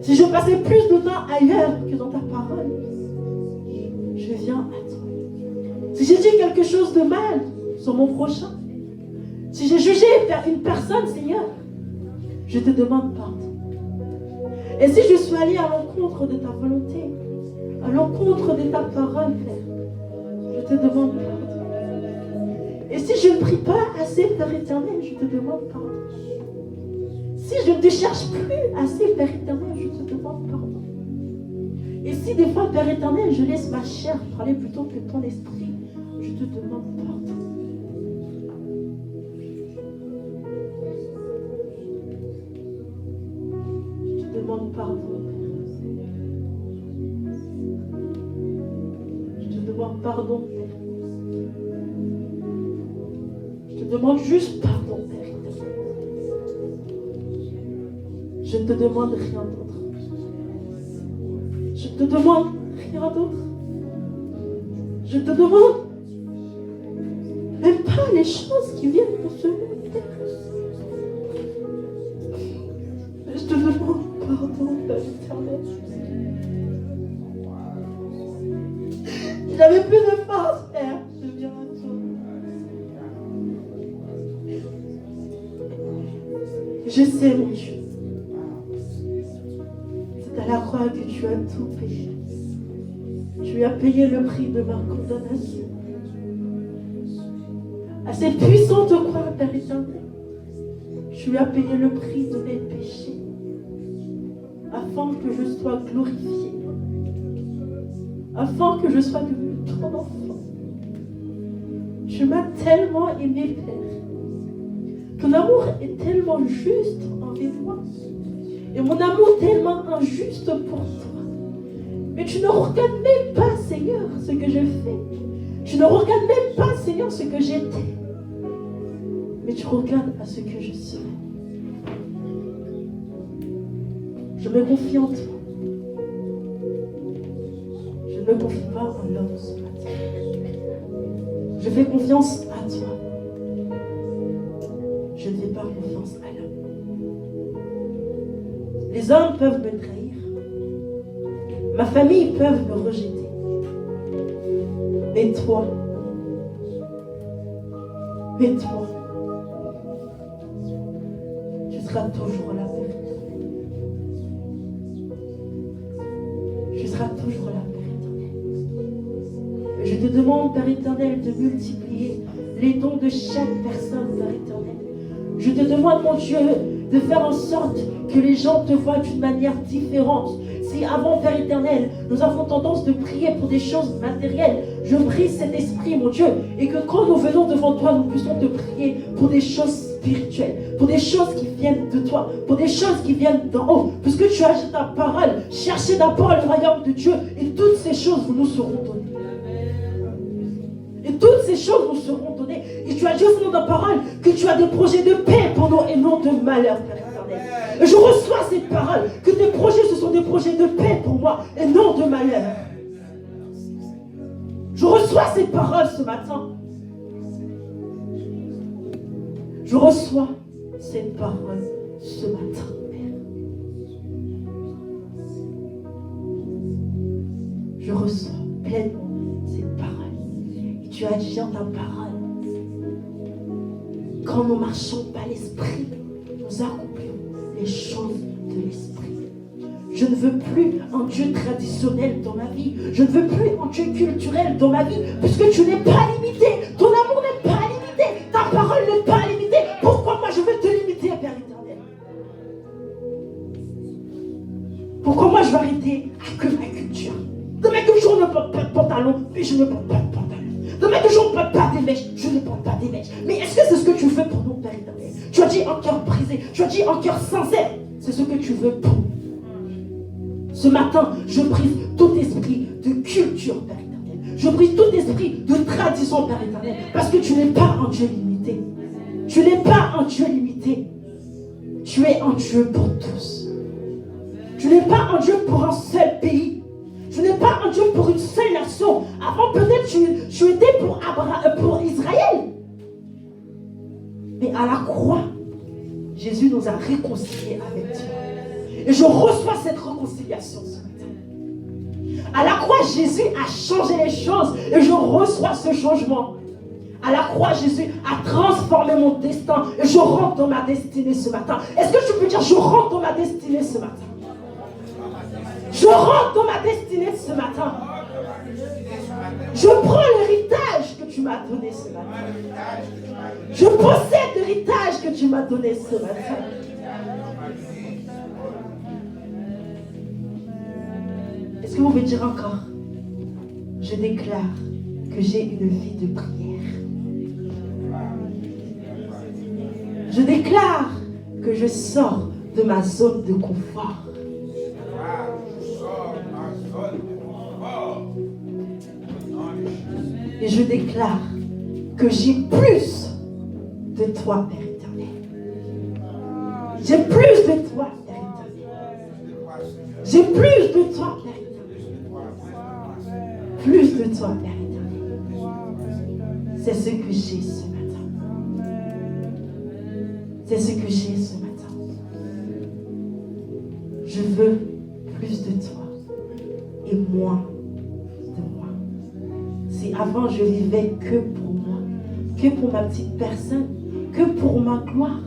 Si je passais plus de temps ailleurs que dans ta parole, je viens à toi. Si j'ai dit quelque chose de mal sur mon prochain, si j'ai jugé une personne, Seigneur, je te demande pardon. Et si je suis allé à l'encontre de ta volonté, à l'encontre de ta parole, Père, je te demande pardon. Et si je ne prie pas assez, Père éternel, je te demande pardon. Si je ne te cherche plus assez, Père éternel, je te demande pardon. Et si des fois, Père éternel, je laisse ma chair parler plutôt que ton esprit, je te demande pardon. Je te demande pardon, Père. Je te demande pardon, Père. Je te demande juste pardon, Père éternel. Je ne te demande rien d'autre. Je te demande rien d'autre. Je te demande même pas les choses qui viennent de ce monde, Père. Je te demande pardon, Père éternel. J'avais plus de force, Père. Je viens à toi. Je sais, mon Dieu. C'est à la croix que tu as tout payé. Tu as payé le prix de ma condamnation. À cette puissante croix, Père éternel, tu as payé le prix de mes péchés, afin que je sois glorifié, afin que je sois devenu ton enfant. Tu m'as tellement aimé, Père. Ton amour est tellement juste envers moi. Et mon amour tellement injuste pour toi. Mais tu ne regardes même pas, Seigneur, ce que je fais. Tu ne regardes même pas, Seigneur, ce que j'étais. Mais tu regardes à ce que je serai. Je me confie en toi. Je ne me confie pas en l'homme ce matin. Je fais confiance à toi. Je ne fais pas confiance à l'homme. Les hommes peuvent me trahir. Ma famille peut me rejeter. Mais toi, tu seras toujours là, Père. Tu seras toujours là, Père éternel. Et je te demande, Père éternel, de multiplier les dons de chaque personne, Père éternel. Je te demande, mon Dieu, de faire en sorte que les gens te voient d'une manière différente. Si avant, Père éternel, nous avons tendance de prier pour des choses matérielles, je prie cet esprit, mon Dieu, et que quand nous venons devant toi, nous puissions te prier pour des choses spirituelles, pour des choses qui viennent de toi, pour des choses qui viennent d'en haut, puisque tu as ta parole. Cherchez d'abord le royaume de Dieu, et toutes ces choses nous seront données. Et toutes ces choses nous seront données. Et tu as dit aussi dans ta parole que tu as des projets de paix pour nous et non de malheur, Père éternel. Et je reçois cette parole, que tes projets, ce sont des projets de paix pour moi et non de malheur. Je reçois cette parole ce matin. Je reçois cette parole ce matin, Père. Je reçois pleinement cette parole. Et tu as dit dans ta parole, quand nous marchons par l'esprit, nous accomplissons les choses de l'esprit. Je ne veux plus un Dieu traditionnel dans ma vie. Je ne veux plus un Dieu culturel dans ma vie, puisque tu n'es pas limité. Ton amour n'est pas limité. Ta parole n'est pas limitée. Pourquoi moi je veux te limiter, Père éternel? Pourquoi moi je veux arrêter que ma culture? De ma culture, on ne porte pas de pantalon, puis je ne porte pas de pantalon. Ne mets toujours pas des mèches. Je ne prends pas des mèches. Mais est-ce que c'est ce que tu veux pour nous, Père éternel? Tu as dit un cœur brisé. Tu as dit un cœur sincère. C'est ce que tu veux pour nous. Ce matin, je brise tout esprit de culture, Père éternel. Je brise tout esprit de tradition, Père éternel. Parce que tu n'es pas un Dieu limité. Tu n'es pas un Dieu limité. Tu es un Dieu pour tous. Tu n'es pas un Dieu pour un seul pays. Tu n'es pas un Dieu pour une seule nation. Avant, peut-être, tu étais pour Israël. Mais à la croix, Jésus nous a réconciliés avec Dieu. Et je reçois cette réconciliation ce matin. À la croix, Jésus a changé les choses. Et je reçois ce changement. À la croix, Jésus a transformé mon destin. Et je rentre dans ma destinée ce matin. Est-ce que tu peux dire, je rentre dans ma destinée ce matin? Je rentre dans ma destinée ce matin. Je prends l'héritage que tu m'as donné ce matin. Je possède l'héritage que tu m'as donné ce matin. Est-ce que vous pouvez dire encore? Je déclare que j'ai une vie de prière. Je déclare que je sors de ma zone de confort. Et je déclare que j'ai plus de toi, Père éternel. J'ai plus de toi, Père éternel. J'ai plus de toi, Père éternel. Plus de toi, Père éternel. C'est ce que j'ai ce matin. C'est ce que j'ai ce matin. Je veux plus de toi et moins de moi. Si avant je vivais que pour moi, que pour ma petite personne, que pour ma gloire,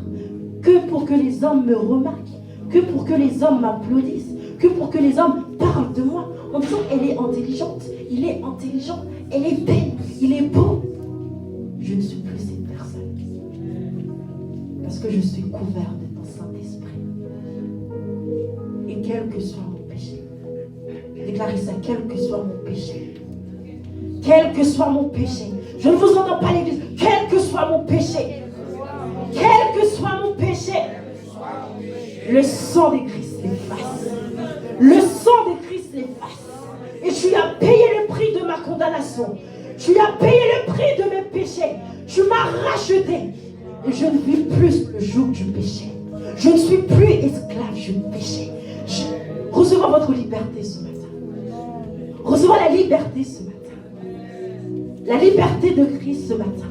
que pour que les hommes me remarquent, que pour que les hommes m'applaudissent, que pour que les hommes parlent de moi en disant elle est intelligente, il est intelligent, elle est belle, il est beau. Je ne suis plus cette personne. Parce que je suis couvert de ton Saint-Esprit. Et quel que soit mon péché, déclarez ça, quel que soit mon péché, quel que soit mon péché, je ne vous entends pas l'église, quel que soit mon péché, quel que soit mon péché, le sang de Christ l'efface. Le sang de Christ l'efface. Et tu as payé le prix de ma condamnation. Tu as payé le prix de mes péchés. Tu m'as racheté. Et je ne vis plus le joug du péché. Je ne suis plus esclave du péché. Recevez votre liberté ce matin. Recevez la liberté ce matin. La liberté de Christ ce matin.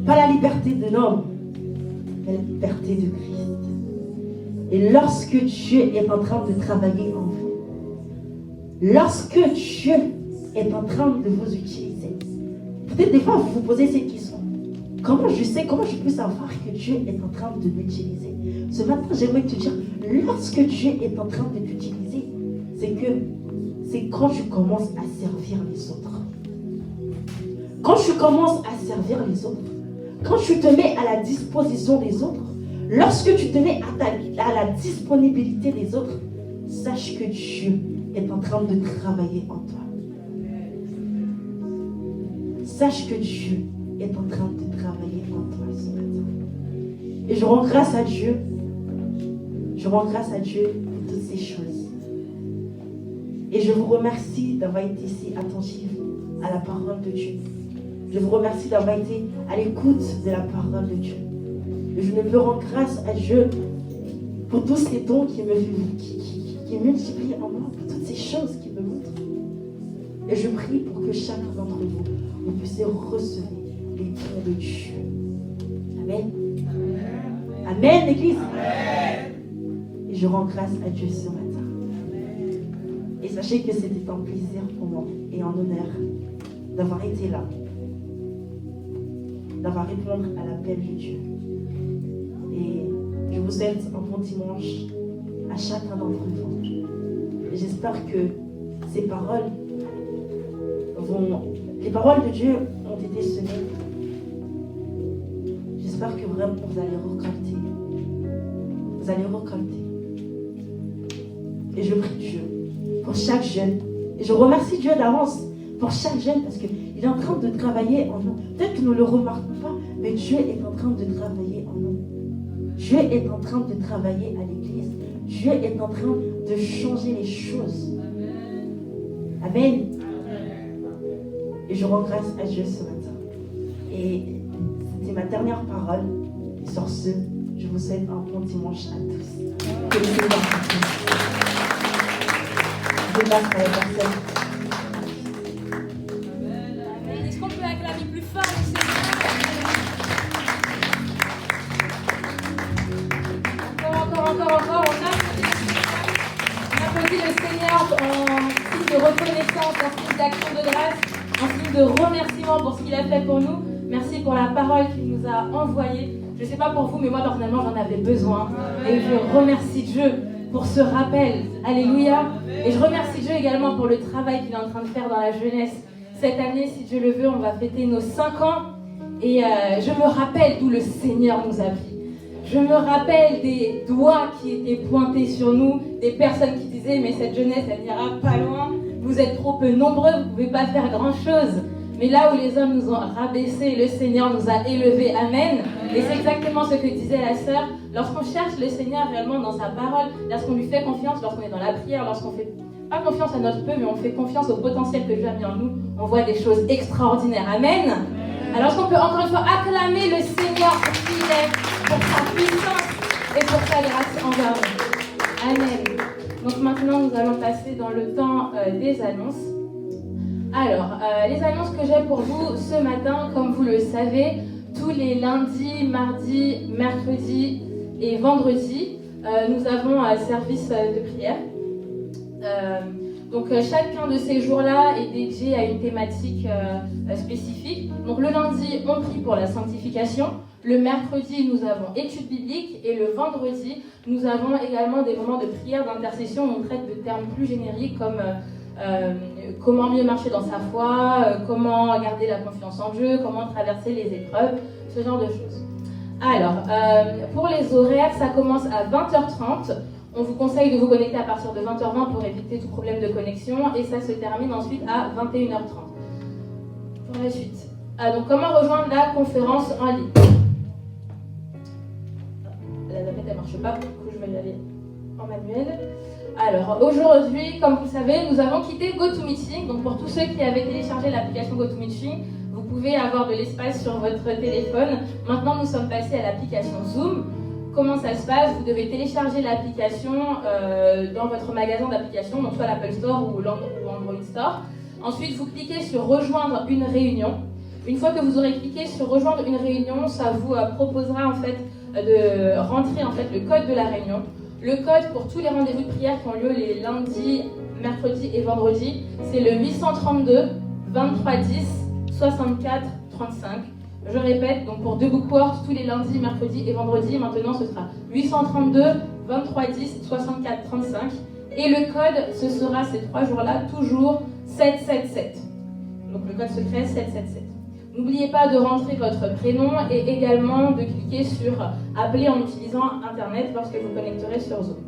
Pas la liberté de l'homme, mais la liberté de Christ. Et lorsque Dieu est en train de travailler en vous, lorsque Dieu est en train de vous utiliser, peut-être des fois vous vous posez cette question. Comment je peux savoir que Dieu est en train de m'utiliser? Ce matin, j'aimerais te dire, lorsque Dieu est en train de t'utiliser, c'est quand tu commences à servir les autres. Quand tu commences à servir les autres, quand tu te mets à la disposition des autres, lorsque tu te mets à la disponibilité des autres, sache que Dieu est en train de travailler en toi. Sache que Dieu est en train de travailler en toi ce matin. Et je rends grâce à Dieu. Je rends grâce à Dieu pour toutes ces choses. Et je vous remercie d'avoir été si attentifs à la parole de Dieu. Je vous remercie d'avoir été à l'écoute de la parole de Dieu. Et je ne peux rendre grâce à Dieu pour tous ces dons qui multiplient en moi, pour toutes ces choses qui me montrent. Et je prie pour que chacun d'entre vous puissiez recevoir les dons de Dieu. Amen. Amen, l'Église. Et je rends grâce à Dieu ce matin. Et sachez que c'était un plaisir pour moi et un honneur d'avoir été là, d'avoir répondu à l'appel de Dieu. Et je vous souhaite un bon dimanche à chacun d'entre vous. Et j'espère que ces paroles les paroles de Dieu ont été semées. J'espère que vraiment vous allez récolter. Vous allez récolter. Et je prie Dieu pour chaque jeune. Et je remercie Dieu d'avance pour chaque jeune, parce qu'il est en train de travailler en nous. Peut-être que nous ne le remarquons pas, mais Dieu est en train de travailler en nous. Dieu est en train de travailler à l'église. Dieu est en train de changer les choses. Amen. Et je rends grâce à Dieu ce matin. Et c'était ma dernière parole. Et sur ce, je vous souhaite un bon dimanche à tous. Que le Seigneur vous bénisse. Je passe à la personne. Amen. Est-ce qu'on peut acclamer plus fort le Seigneur? Encore. On applaudit le Seigneur en signe de reconnaissance, en signe d'action de grâce, en signe de remerciement pour ce qu'il a fait pour nous. Merci pour la parole qu'il nous a envoyée. Je ne sais pas pour vous, mais moi personnellement j'en avais besoin. Et je remercie Dieu pour ce rappel. Alléluia. Et je remercie Dieu également pour le travail qu'il est en train de faire dans la jeunesse. Cette année, si Dieu le veut, on va fêter nos 5 ans. Et je me rappelle d'où le Seigneur nous a pris. Je me rappelle des doigts qui étaient pointés sur nous, des personnes qui disaient « mais cette jeunesse, elle n'ira pas loin, vous êtes trop peu nombreux, vous ne pouvez pas faire grand-chose ». Mais là où les hommes nous ont rabaissés, le Seigneur nous a élevés. Amen. Et c'est exactement ce que disait la sœur. Lorsqu'on cherche le Seigneur réellement dans sa parole, lorsqu'on lui fait confiance, lorsqu'on est dans la prière, lorsqu'on fait pas confiance à notre peu, mais on fait confiance au potentiel que Dieu a mis en nous, on voit des choses extraordinaires. Amen. Alors est-ce qu'on peut encore une fois acclamer le Seigneur pour qui il est, pour sa puissance et pour sa grâce envers nous. Amen. Donc maintenant, nous allons passer dans le temps des annonces. Alors, les annonces que j'ai pour vous ce matin, comme vous le savez, tous les lundis, mardis, mercredis et vendredis, nous avons un service de prière. Donc chacun de ces jours-là est dédié à une thématique spécifique. Donc le lundi, on prie pour la sanctification. Le mercredi, nous avons études bibliques. Et le vendredi, nous avons également des moments de prière, d'intercession. On traite de termes plus génériques comme comment mieux marcher dans sa foi, comment garder la confiance en Dieu, comment traverser les épreuves, ce genre de choses. Alors, pour les horaires, ça commence à 20h30. On vous conseille de vous connecter à partir de 20h20 pour éviter tout problème de connexion et ça se termine ensuite à 21h30. Pour la suite. Donc comment rejoindre la conférence en ligne? La tapette elle marche pas, du coup je vais y aller en manuel. Alors aujourd'hui, comme vous le savez, nous avons quitté GoToMeeting. Donc pour tous ceux qui avaient téléchargé l'application GoToMeeting, vous pouvez avoir de l'espace sur votre téléphone. Maintenant nous sommes passés à l'application Zoom. Comment ça se passe? Vous devez télécharger l'application dans votre magasin d'applications, donc soit l'Apple Store ou l'Android Store. Ensuite, vous cliquez sur rejoindre une réunion. Une fois que vous aurez cliqué sur rejoindre une réunion, ça vous proposera en fait de rentrer en fait le code de la réunion. Le code pour tous les rendez-vous de prière qui ont lieu les lundis, mercredis et vendredis, c'est le 832 23 10 64 35. Je répète, donc pour Debout Cohort, tous les lundis, mercredis et vendredis, maintenant ce sera 832 23 10 64 35. Et le code, ce sera ces 3 jours-là, toujours 777. Donc le code secret 777. N'oubliez pas de rentrer votre prénom et également de cliquer sur appeler en utilisant Internet lorsque vous connecterez sur Zoom.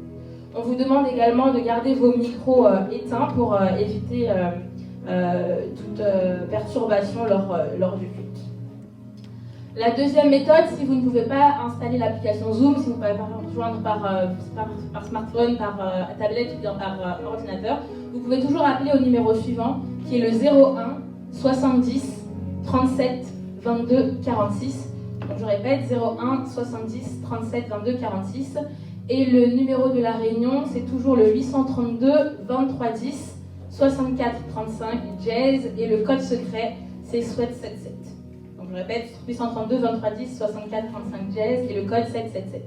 On vous demande également de garder vos micros éteints pour éviter toute perturbation lors du culte. La deuxième méthode, si vous ne pouvez pas installer l'application Zoom, si vous ne pouvez pas rejoindre par smartphone, par tablette ou bien par ordinateur, vous pouvez toujours appeler au numéro suivant qui est le 01 70 37 22 46. Donc je répète, 01 70 37 22 46. Et le numéro de la réunion, c'est toujours le 832 23 10 64 35 jazz et le code secret, c'est 777. Donc je répète, 832 23 10 64 35 jazz et le code 777.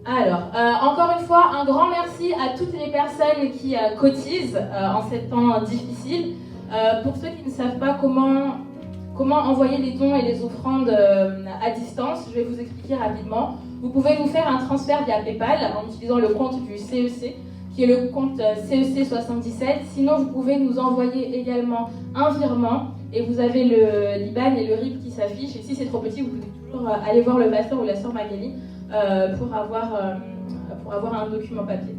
Alors, encore une fois, un grand merci à toutes les personnes qui cotisent en ces temps difficiles. Pour ceux qui ne savent pas comment envoyer les dons et les offrandes à distance, je vais vous expliquer rapidement. Vous pouvez nous faire un transfert via PayPal en utilisant le compte du CEC, qui est le compte CEC 77. Sinon, vous pouvez nous envoyer également un virement et vous avez le l'IBAN et le RIB qui s'affichent. Et si c'est trop petit, vous pouvez toujours aller voir le pasteur ou la sœur Magali pour avoir un document papier.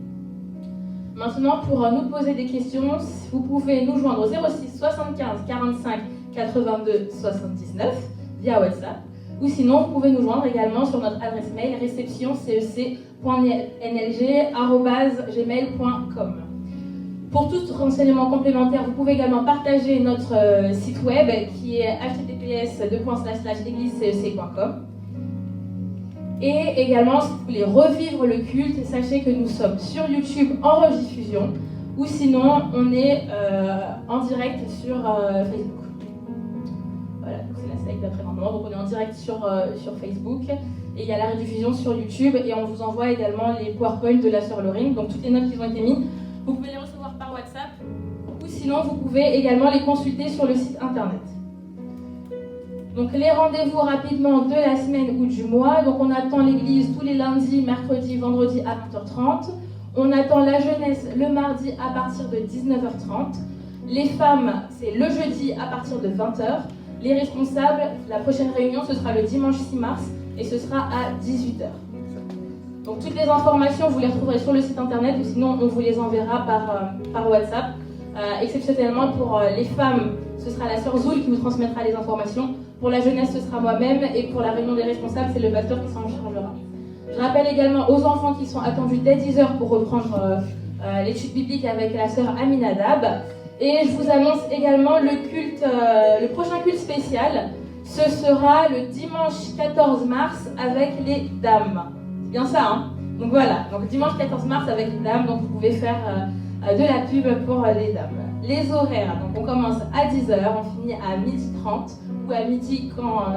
Maintenant, pour nous poser des questions, vous pouvez nous joindre au 06 75 45 82 79 via WhatsApp. Ou sinon, vous pouvez nous joindre également sur notre adresse mail réception.cec.nlg@gmail.com. Pour tout renseignement complémentaire, vous pouvez également partager notre site web qui est https://église-cec.com. Et également, si vous voulez revivre le culte, sachez que nous sommes sur YouTube en rediffusion ou sinon on est en direct sur Facebook. Voilà, donc c'est la slide d'après-maintenant. Donc on est en direct sur Facebook et il y a la rediffusion sur YouTube et on vous envoie également les PowerPoint de la sœur Laurine. Donc toutes les notes qui ont été mises, vous pouvez les recevoir par WhatsApp ou sinon vous pouvez également les consulter sur le site internet. Donc les rendez-vous rapidement de la semaine ou du mois. Donc on attend l'église tous les lundis, mercredis, vendredis à 20h30. On attend la jeunesse le mardi à partir de 19h30. Les femmes, c'est le jeudi à partir de 20h. Les responsables, la prochaine réunion, ce sera le dimanche 6 mars et ce sera à 18h. Donc toutes les informations, vous les retrouverez sur le site internet ou sinon on vous les enverra par WhatsApp. Exceptionnellement pour les femmes, ce sera la sœur Zoul qui vous transmettra les informations. Pour la jeunesse, ce sera moi-même et pour la réunion des responsables, c'est le pasteur qui s'en chargera. Je rappelle également aux enfants qui sont attendus dès 10h pour reprendre l'étude biblique avec la sœur Aminadab. Et je vous annonce également le prochain culte spécial. Ce sera le dimanche 14 mars avec les dames. C'est bien ça, hein? Donc voilà, donc dimanche 14 mars avec les dames, donc vous pouvez faire de la pub pour les dames. Les horaires, donc on commence à 10h, on finit à 12h30 ou à midi quand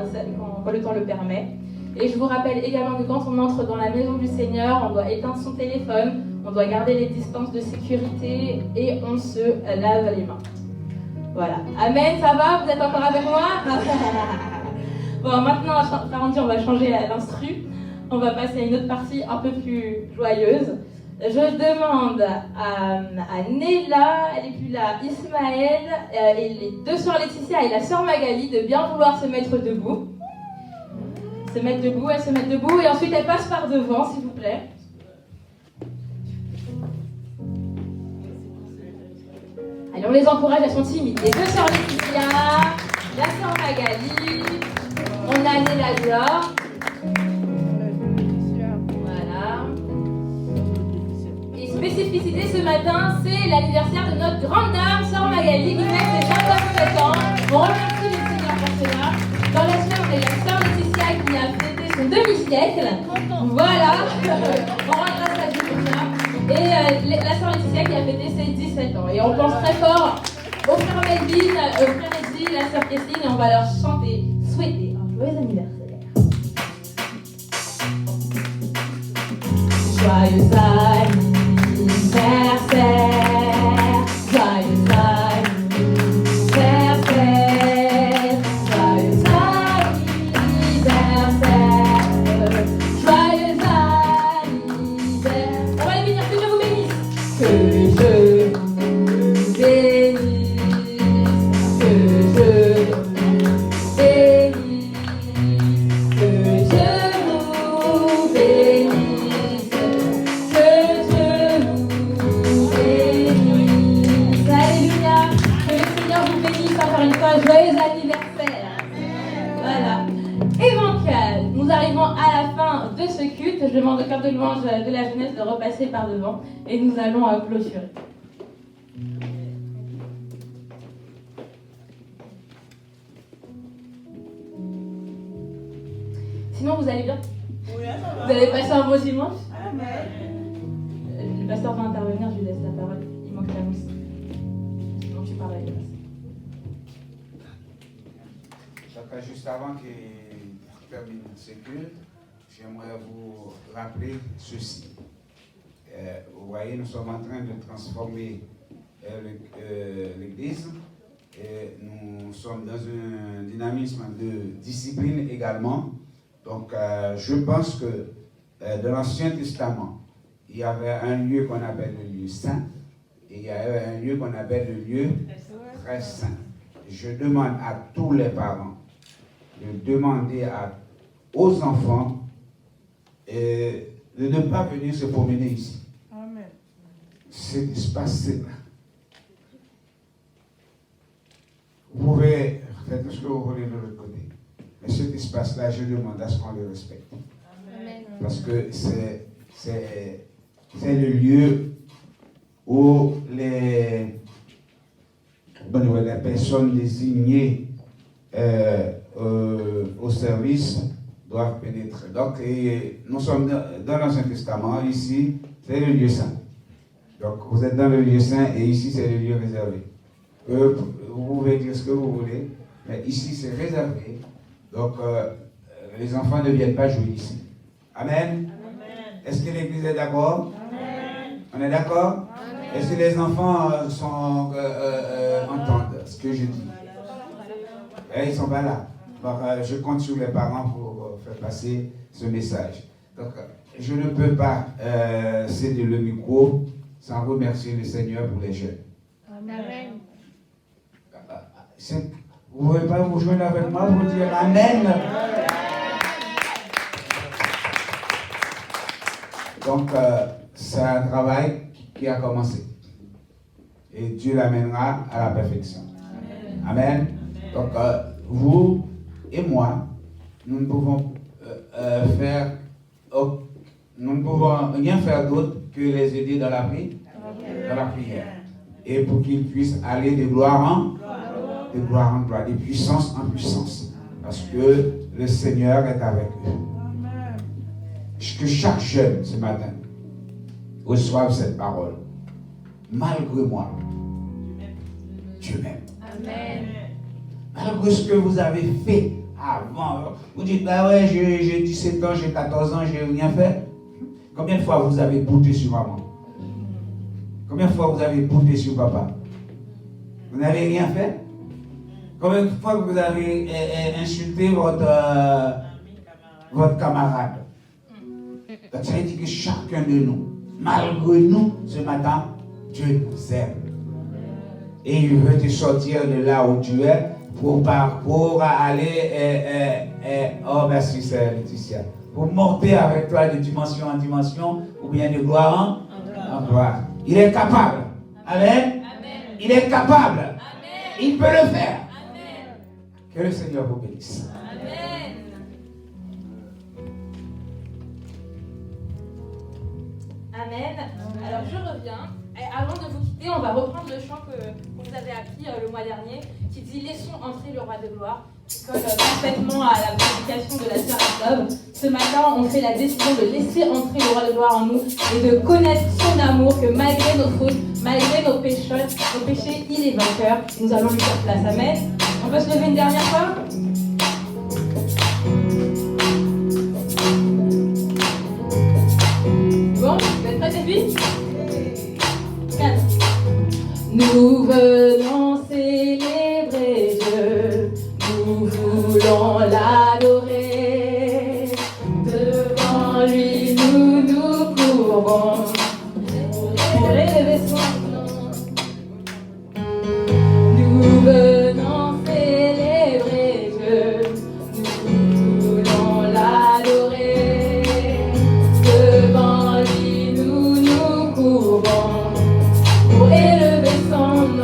le temps le permet. Et je vous rappelle également que quand on entre dans la maison du Seigneur, on doit éteindre son téléphone, on doit garder les distances de sécurité et on se lave les mains. Voilà. Amen, ça va? Vous êtes encore avec moi? Bon, maintenant, on va changer l'instru. On va passer à une autre partie un peu plus joyeuse. Je demande à Néla, elle n'est plus là, Ismaël et les deux sœurs Laetitia et la sœur Magali de bien vouloir se mettre debout. Elles se mettent debout et ensuite elles passent par devant, s'il vous plaît. Allez, on les encourage, elles sont timides. Les deux sœurs Laetitia, la sœur Magali, on a Néla dehors. Spécificité ce matin, c'est l'anniversaire de notre grande dame, sœur Magali, qui fête ses 29 ans. On remercie le Seigneur pour cela. Dans la semaine, on a la sœur Laetitia qui a fêté son demi-siècle. Voilà, on rend grâce à Dieu pour ça. Et la sœur Laetitia qui a fêté ses 17 ans. Et on pense très fort au frère Melvin, au frère Eddy, la sœur Christine, et on va leur souhaiter un joyeux anniversaire. Joyeux anniversaire. Joyeux anniversaire, joyeux anniversaire, joyeux anniversaire. On va les bénir, que Dieu vous bénisse. Que Dieu vous bénisse, que Dieu vous bénisse, que Dieu vous bénisse, que Dieu joyeux anniversaire. Voilà. Évangile. Nous arrivons à la fin de ce culte. Je demande au cœur de louange de la jeunesse de repasser par devant et nous allons clôturer. Sinon, vous allez bien? Oui, vous avez passé un beau dimanche? Amen. Le pasteur va intervenir, je lui laisse la parole. Il manque la mousse. Sinon, tu parles avec le pasteur. Juste avant qu'il termine ce culte, j'aimerais vous rappeler ceci. Vous voyez, nous sommes en train de transformer l'Église et nous sommes dans un dynamisme de discipline également. Donc, je pense que dans l'Ancien Testament, il y avait un lieu qu'on appelle le lieu saint et il y avait un lieu qu'on appelle le lieu très saint. Je demande à tous les parents de demander aux enfants de ne pas venir se promener ici. Amen. cet espace, c'est là. Vous pouvez faire tout ce que vous voulez de l'autre côté. Mais cet espace-là, je demande à ce qu'on le respecte. Amen. Parce que c'est le lieu où les personnes désignées au service doivent pénétrer. Donc, nous sommes dans l'Ancien Testament. Ici, c'est le lieu saint. Donc, vous êtes dans le lieu saint et ici, c'est le lieu réservé. Vous pouvez dire ce que vous voulez, mais ici, c'est réservé. Donc, les enfants ne viennent pas jouer ici. Amen. Amen. Est-ce que l'Église est d'accord? Amen. On est d'accord? Est-ce que les enfants entendent ce que je dis? Ils ne sont pas là. Donc, je compte sur les parents pour faire passer ce message. Donc, je ne peux pas céder le micro sans remercier le Seigneur pour les jeunes. Amen. Vous ne pouvez pas vous joindre avec moi pour dire Amen. Donc, c'est un travail qui a commencé. Et Dieu l'amènera à la perfection. Amen. Donc, vous et moi, nous ne pouvons rien faire d'autre que les aider dans la prière. Et pour qu'ils puissent aller de gloire en gloire, de puissance en puissance. Parce que le Seigneur est avec eux. Que chaque jeune ce matin reçoive cette parole. Malgré moi, Dieu m'aime. Amen. Malgré ce que vous avez fait avant. Vous dites, bah ouais, j'ai 17 ans, j'ai 14 ans, j'ai rien fait. Combien de fois vous avez bouté sur maman? Combien de fois vous avez bouté sur papa? Vous n'avez rien fait? Combien de fois vous avez insulté votre camarade? Donc ça veut dire que chacun de nous, malgré nous, ce matin, Dieu nous aime. Et il veut te sortir de là où tu es pour aller, oh merci c'est Laetitia, pour monter avec toi de dimension en dimension, ou bien de gloire en gloire. Il est capable. Amen. Amen. Il est capable. Amen. Il peut le faire. Amen. Que le Seigneur vous bénisse. Amen. Amen. Alors je reviens. Et avant de vous quitter, on va reprendre le chant qu'on vous avait appris le mois dernier, qui dit « Laissons entrer le roi de gloire », qui colle parfaitement à la prédication de la sœur Love. Ce matin, on fait la décision de laisser entrer le roi de gloire en nous et de connaître son amour, que malgré nos fautes, malgré nos péchés, il est vainqueur. Nous allons lui faire place. Amen. On peut se lever une dernière fois? Bon, vous êtes prêts, puis 4. Nous venons célébrer Dieu, nous voulons l'adorer. Devant lui, nous nous courbons pour élever son nom. Nous venons célébrer Dieu, nous voulons l'adorer. Devant lui, nous nous courbons pour élever son nom.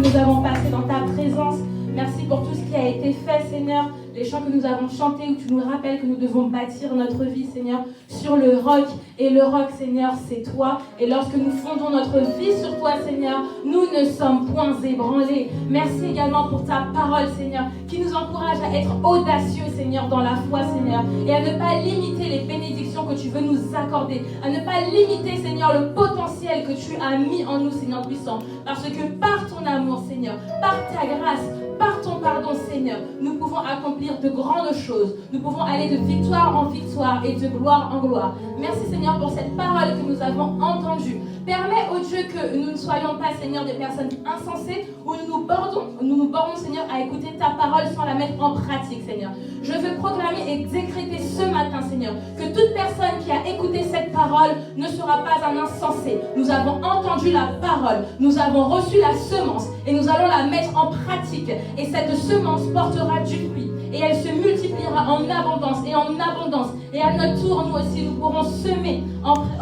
nous avons passés dans ta présence. Merci pour tout ce qui a été fait, Seigneur. Les chants que nous avons chantés, où tu nous rappelles que nous devons bâtir notre vie, Seigneur, sur le roc. Et le roc, Seigneur, c'est toi. Et lorsque nous fondons notre vie sur toi, Seigneur, nous ne sommes point ébranlés. Merci également pour ta parole, Seigneur, qui nous encourage à être audacieux, Seigneur, dans la foi, Seigneur, et à ne pas limiter les bénédictions que tu veux nous accorder, à ne pas limiter, Seigneur, le potentiel que tu as mis en nous, Seigneur puissant, parce que par ton amour, Seigneur, par ta grâce, par ton pardon, Seigneur, nous pouvons accomplir de grandes choses. Nous pouvons aller de victoire en victoire et de gloire en gloire. Merci, Seigneur, pour cette parole que nous avons entendue. Permets, ô Dieu, que nous ne soyons pas, Seigneur, des personnes insensées où nous nous bornons, Seigneur, à écouter ta parole sans la mettre en pratique, Seigneur. Je veux proclamer et décréter ce matin, Seigneur, que toute personne qui a écouté cette parole ne sera pas un insensé. Nous avons entendu la parole, nous avons reçu la semence et nous allons la mettre en pratique. Et cette semence portera du fruit. Et elle se multipliera en abondance et en abondance. Et à notre tour, nous aussi, nous pourrons semer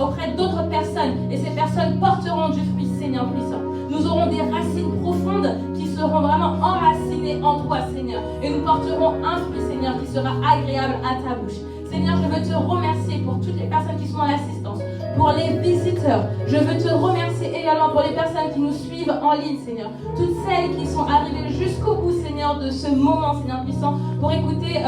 auprès d'autres personnes. Et ces personnes porteront du fruit, Seigneur puissant. Nous aurons des racines profondes qui seront vraiment enracinées en toi, Seigneur. Et nous porterons un fruit, Seigneur, qui sera agréable à ta bouche. Seigneur, je veux te remercier pour toutes les personnes qui sont dans l'assistance, pour les visiteurs. Je veux te remercier également pour les personnes qui nous suivent en ligne, Seigneur. Toutes celles qui sont arrivées jusqu'au bout, Seigneur, de ce moment, Seigneur puissant, pour écouter,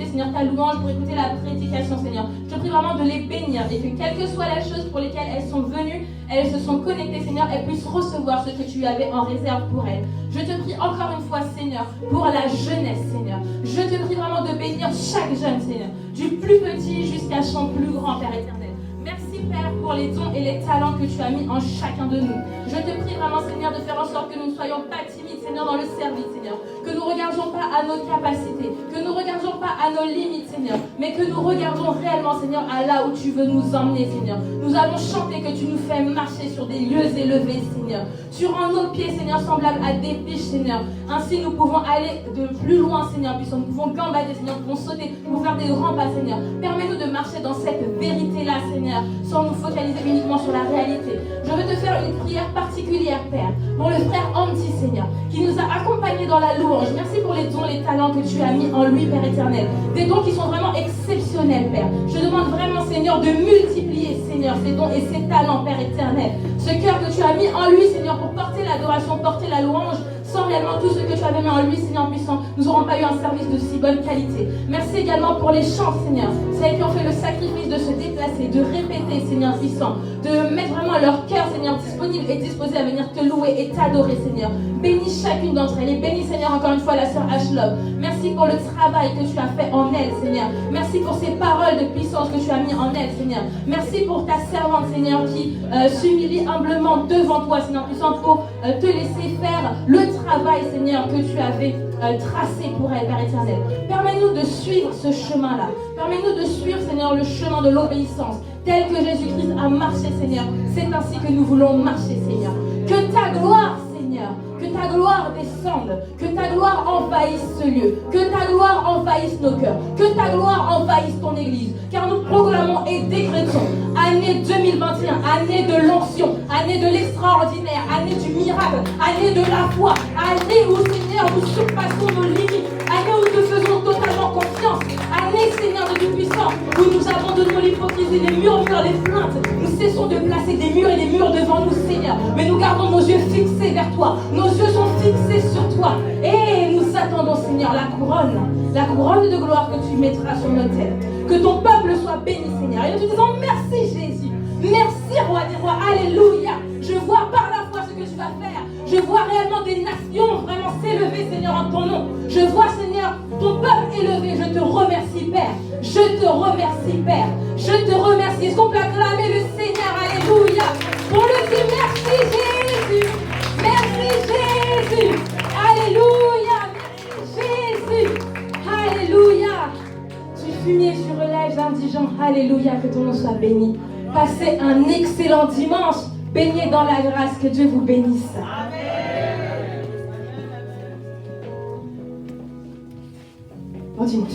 Seigneur, ta louange, pour écouter la prédication, Seigneur. Je te prie vraiment de les bénir et que quelle que soit la chose pour lesquelles elles sont venues, elles se sont connectées, Seigneur, elles puissent recevoir ce que tu avais en réserve pour elles. Je te prie encore une fois, Seigneur, pour la jeunesse, Seigneur. Je te prie vraiment de bénir chaque jeune, Seigneur, du plus petit jusqu'à son plus grand, Père éternel. Merci, Père, pour les dons et les talents que tu as mis en chacun de nous. Je te prie vraiment, Seigneur, de faire en sorte que nous ne soyons pas timides, Seigneur, dans le service, Seigneur. Que nous ne regardions pas à nos capacités, que nous ne regardions pas à nos limites, Seigneur, mais que nous regardions réellement, Seigneur, à là où tu veux nous emmener, Seigneur. Nous avons chanté que tu nous fais marcher sur des lieux élevés, Seigneur. Tu rends nos pieds, Seigneur, semblables à des piches, Seigneur. Ainsi, nous pouvons aller de plus loin, Seigneur, puisque nous pouvons gambader, Seigneur, nous pouvons sauter, nous pouvons faire des grands pas, Seigneur. Permets-nous de marcher dans cette vérité-là, Seigneur, sans nous focaliser uniquement sur la réalité. Je veux te faire une prière particulière, Père, pour le frère Andy, Seigneur, qui nous a accompagnés dans la louange. Merci pour les dons, les talents que tu as mis en lui, Père éternel. Des dons qui sont vraiment exceptionnels, Père. Je demande vraiment, Seigneur, de multiplier, Seigneur, ces dons et ces talents, Père éternel. Ce cœur que tu as mis en lui, Seigneur, pour porter l'adoration, porter la louange, sans réellement tout ce que tu avais mis en lui, Seigneur puissant, nous n'aurons pas eu un service de si bonne qualité. Merci également pour les chants, Seigneur, celles qui ont fait le sacrifice de se déplacer, de répéter, Seigneur puissant, de mettre vraiment leur cœur, Seigneur, disponible et disposé à venir te louer et t'adorer, Seigneur. Bénis chacune d'entre elles et bénis, Seigneur, encore une fois la sœur Ashlov. Merci pour le travail que tu as fait en elle, Seigneur. Merci pour ces paroles de puissance que tu as mis en elle, Seigneur. Merci pour ta servante, Seigneur, qui s'humilie humblement devant toi, Seigneur puissant, pour te laisser faire le travail, Seigneur, que tu avais tracé pour elle, Père éternel. Permets-nous de suivre ce chemin-là. Permets-nous de suivre, Seigneur, le chemin de l'obéissance, tel que Jésus-Christ a marché, Seigneur. C'est ainsi que nous voulons marcher, Seigneur. Que ta gloire, Seigneur, que ta gloire descende, que ta gloire envahisse ce lieu, que ta gloire envahisse nos cœurs, que ta gloire envahisse ton Église, car nous proclamons et décrétons année 2021, année de l'onction, année de l'extraordinaire, année du miracle, année de la foi, année où, Seigneur, nous surpassons nos limites, année où nous te faisons totalement confiance, année, Seigneur de Dieu-Puissant, où nous abandonnons l'hypocrisie, les murmures, les plaintes, nous cessons de placer des murs et des murs devant nous, Seigneur, mais nous gardons nos yeux fixés vers toi, nos yeux sont fixés sur toi, et nous attendons, Seigneur, la couronne de gloire que tu mettras sur notre tête, que ton peuple soit béni, Seigneur, et nous te disons merci, Jésus, merci, Roi des rois, alléluia, je vois par la foi ce que tu vas faire, je vois réellement des nations vraiment s'élever, Seigneur, en ton nom, je vois, Seigneur, ton peuple élevé, je te remercie, Père, je te remercie, Père, je te remercie, est-ce qu'on peut acclamer le Seigneur, alléluia, pour le dire merci, Jésus, merci, Jésus, alléluia, merci, Jésus, alléluia, du fumier sur l'âge indigent, alléluia, que ton nom soit béni. Passez un excellent dimanche, baignez dans la grâce, que Dieu vous bénisse. Bon dimanche.